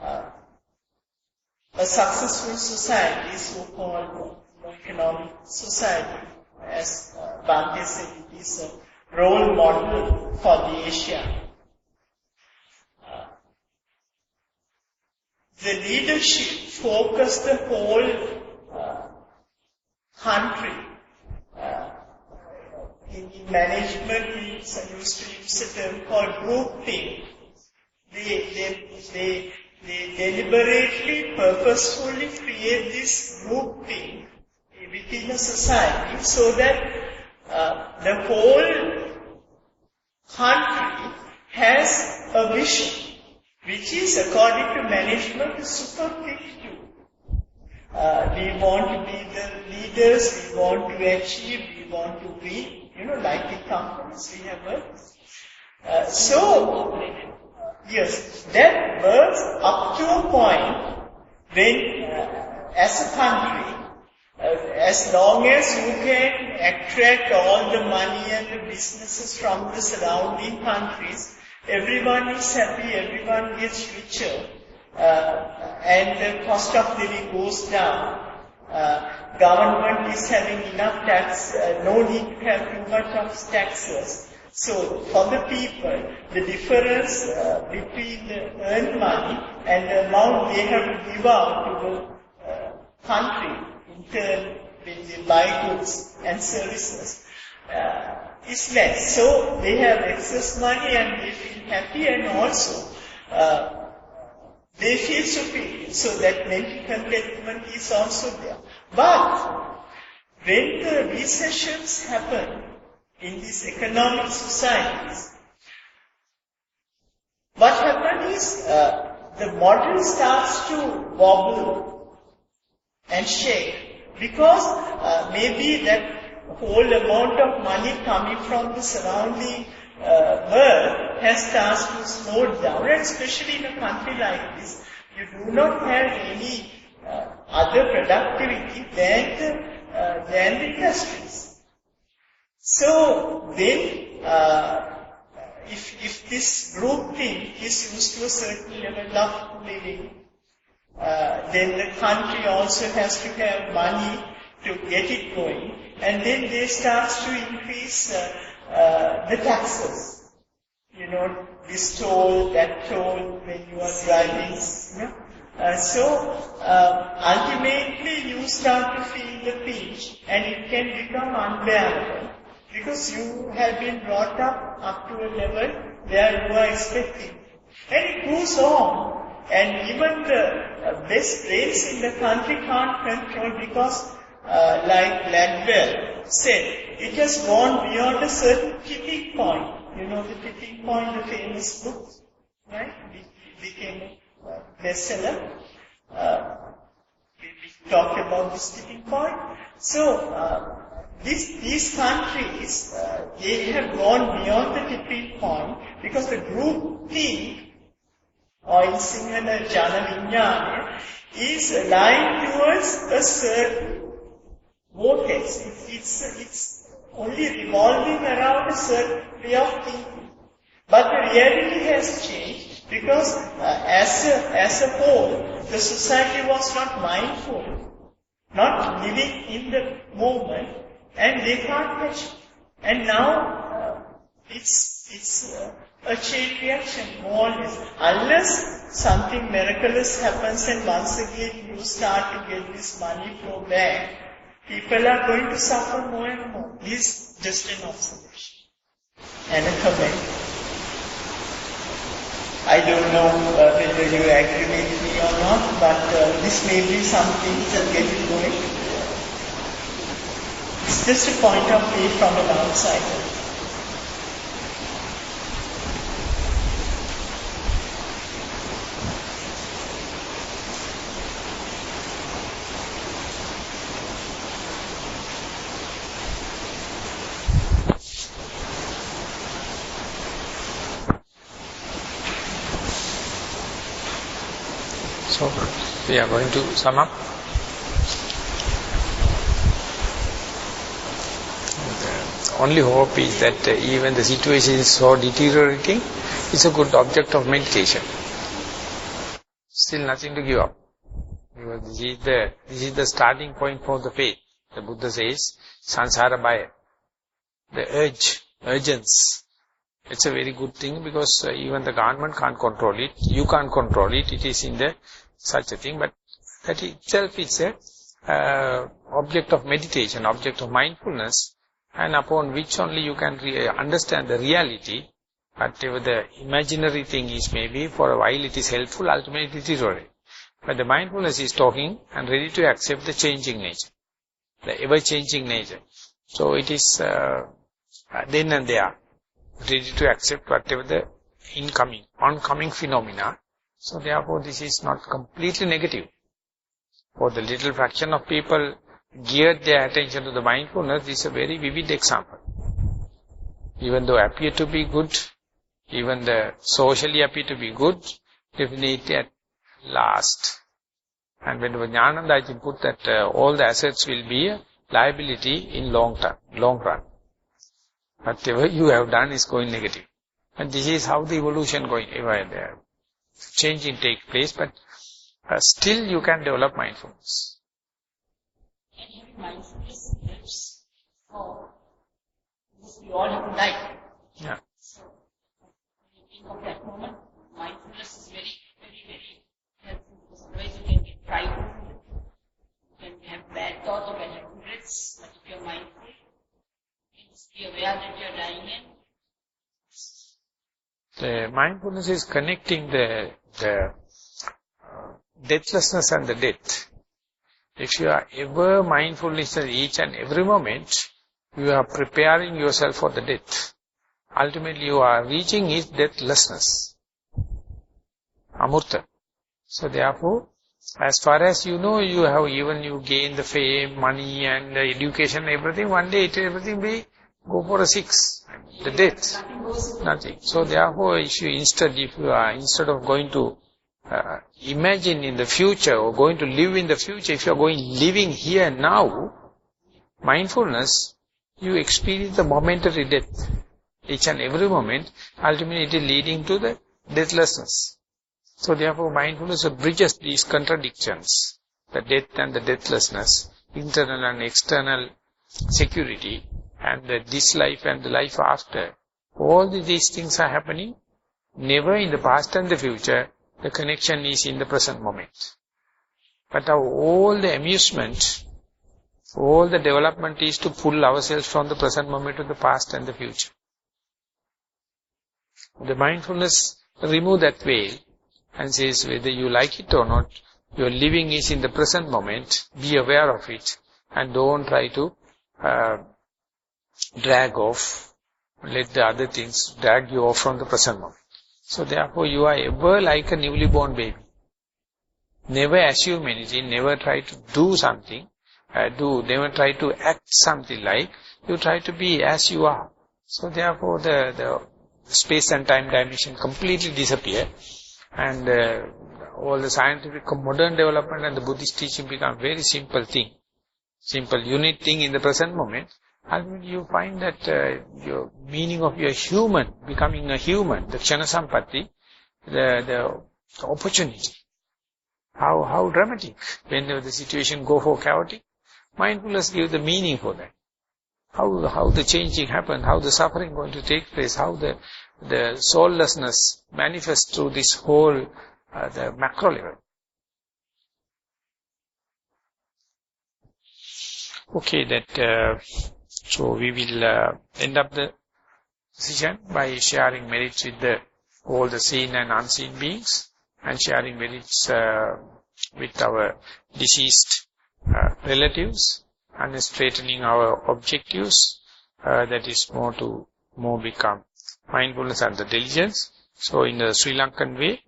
a successful society, so-called economic society, as Bhante said, it is a role model for the Asia. The leadership focused the whole country. In management, we used to use a term called grouping. They deliberately, purposefully create this grouping within a society so that the whole country has a vision, which is, according to management, super critical. We want to be the leaders, we want to achieve, we want to be, like in companies we have worked. Yes, that works up to a point when, as a country, as long as you can attract all the money and the businesses from the surrounding countries, everyone is happy, everyone gets richer, and the cost of living goes down. Government is having enough tax, no need to have too much of taxes. So, for the people, the difference between the earned money and the amount they have to give out to the country in turn when they buy goods and services is less. So, they have excess money and they feel happy, and also they feel superior. So, that mental contentment is also there. But when the recessions happen in these economic societies, what happens is the model starts to wobble and shake, because maybe that whole amount of money coming from the surrounding world has started to slow down, and especially in a country like this, you do not have any other productivity than the industries. So then, if this group thing is used to a certain level of living, then the country also has to have money to get it going, and then they start to increase the taxes. This toll, that toll when you are driving. Ultimately you start to feel the pinch, and it can become unbearable, because you have been brought up to a level where you are expecting. And it goes on, and even the best brains in the country can't control, because like Gladwell said, it has gone beyond a certain tipping point. The tipping point, the famous book, right? It became a bestseller. We talked about this tipping point. So, these countries, they have gone beyond the tipping point, because the group think, or in Sinhala Jana Vinyana, is aligned towards a certain vortex. It's only revolving around a certain way of thinking. But the reality has changed because as a whole, the society was not mindful, not living in the moment, and they can't catch it. And now it's a chain reaction, more or less. Unless something miraculous happens and once again you start to get this money flow back, people are going to suffer more and more. This is just an observation and a comment. I don't know whether you agree with me or not, but this may be something that gets it going. It's just a point of view from an outsider. So, we are going to sum up. The only hope is that even the situation is so deteriorating, it's a good object of meditation. Still nothing to give up. Because this is the starting point for the faith. The Buddha says, sansara bhaya, the urgence. It's a very good thing because even the government can't control it. You can't control it. It is in the such a thing. But that itself is a object of meditation, object of mindfulness, and upon which only you can understand the reality. Whatever the imaginary thing is, maybe for a while it is helpful, ultimately it is alright. But the mindfulness is talking and ready to accept the changing nature, the ever-changing nature. So it is then and there, ready to accept whatever the oncoming phenomena. So therefore this is not completely negative. For the little fraction of people geared their attention to the mindfulness, this is a very vivid example. Even though appear to be good, even the socially appear to be good, definitely at last. And when Jnananda, I think, put that all the assets will be a liability in long run. Whatever you have done is going negative. And this is how the evolution going, changing take place, but still you can develop mindfulness. And having mindfulness helps for this, we all have to die. Yeah. So, when you think of that moment, mindfulness is very, very, very helpful, because otherwise you can get frightened, you can have bad thoughts, you can have regrets, but if you are mindful, you can just be aware that you are dying in. The mindfulness is connecting the deathlessness and the death. If you are ever mindful in each and every moment, you are preparing yourself for the death. Ultimately, you are reaching is deathlessness, amurta. So therefore, as far as you know, you have even you gain the fame, money, and the education, everything. One day, everything will go for a 6. The death, nothing. So therefore, if you instead of going to imagine in the future or going to live in the future, if you are living here now, mindfulness, you experience the momentary death. Each and every moment, ultimately it is leading to the deathlessness. So therefore, mindfulness bridges these contradictions, the death and the deathlessness, internal and external security, and this life and the life after. All these things are happening, never in the past and the future. The connection is in the present moment. But all the amusement, all the development is to pull ourselves from the present moment to the past and the future. The mindfulness remove that veil and says whether you like it or not, your living is in the present moment, be aware of it, and don't try to drag off, let the other things drag you off from the present moment. So therefore you are ever like a newly born baby. Never assume anything, never try to do something, never try to act something like, you try to be as you are. So therefore the space and time dimension completely disappear, and all the scientific modern development and the Buddhist teaching become very simple thing, simple unique thing in the present moment. And you find that your meaning of your human, becoming a human, the Kshana Sampatti, the opportunity. How dramatic. Whenever the situation go for chaotic, mindfulness gives the meaning for that. How the changing happens, how the suffering going to take place, how the soullessness manifests through this whole, the macro level. Okay, so we will end up the session by sharing merits with all the seen and unseen beings, and sharing merits with our deceased relatives, and straightening our objectives, that is more become mindfulness and the diligence. So in the Sri Lankan way,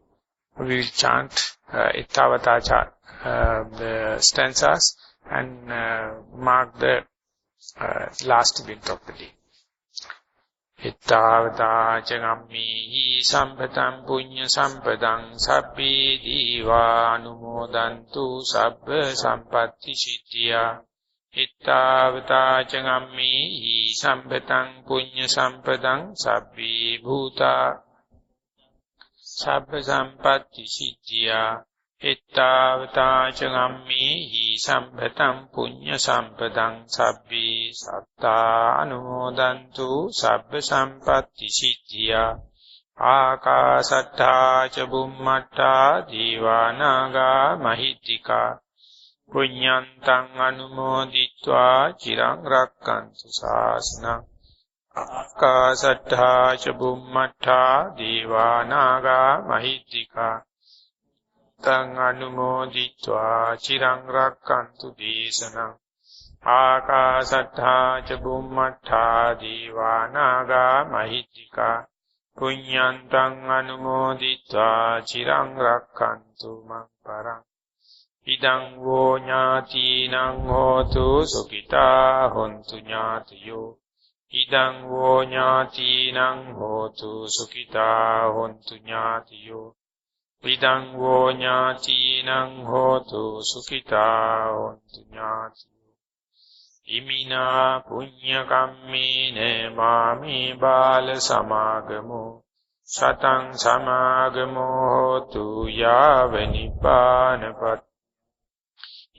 we will chant Ettavata the stanzas and mark the last event of the day. Ettavata cagammihi sampatam punya sampadang sabbi diva anumodantu sabba sampatti siddhya. Ettavata cagammihi sampatam punya sampadang sabbi bhuta sabba sampatti siddhya. Ettavata cagammihi sampatam punya sampadang sabbi satta anumodantu sabba sampatti siddhya. Akasatta ca bummatta divanaga mahittika punyantang anumoditva cirang rakkantu sasana. Akasatta ca bummatta divanaga mahittika tang anumoditva cirang rakkantu desanam. Akasatta ca bummatta divanaga mahittika punyantang anumoditva cirang rakkantu mang parang. Idang wo ñātīnaṁ hotu sukita hontu ñātiyo. Idang wo ñātīnaṁ hotu sukita hontu ñātiyo. Idang wo ñātīnaṁ hotu sukita hontu ñātiyo. Imina punya kammine mami bala samagamo. Satang samagamo hotu yava nibbānapat.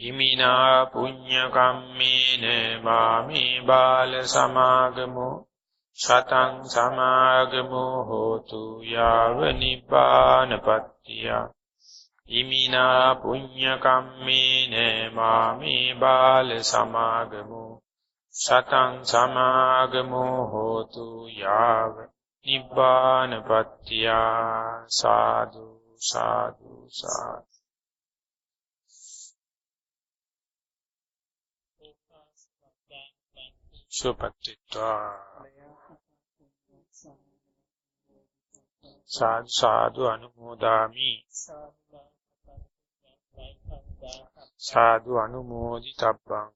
Imina punya kammine mami bala samagamo. Satang samagamo hotu yava nibbānapattiya. Imina punya kammine mami bala samagamo. Satang samagamo hotu yava nibbānapattiya. Sadhu, sadhu, sadhu. Supatitva. Sadhu, sadhu anumodami. Sadhu anumoditabbang.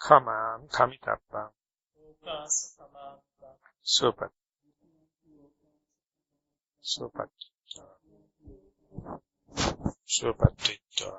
Khamam kamitabbang. Supat. Supatitva.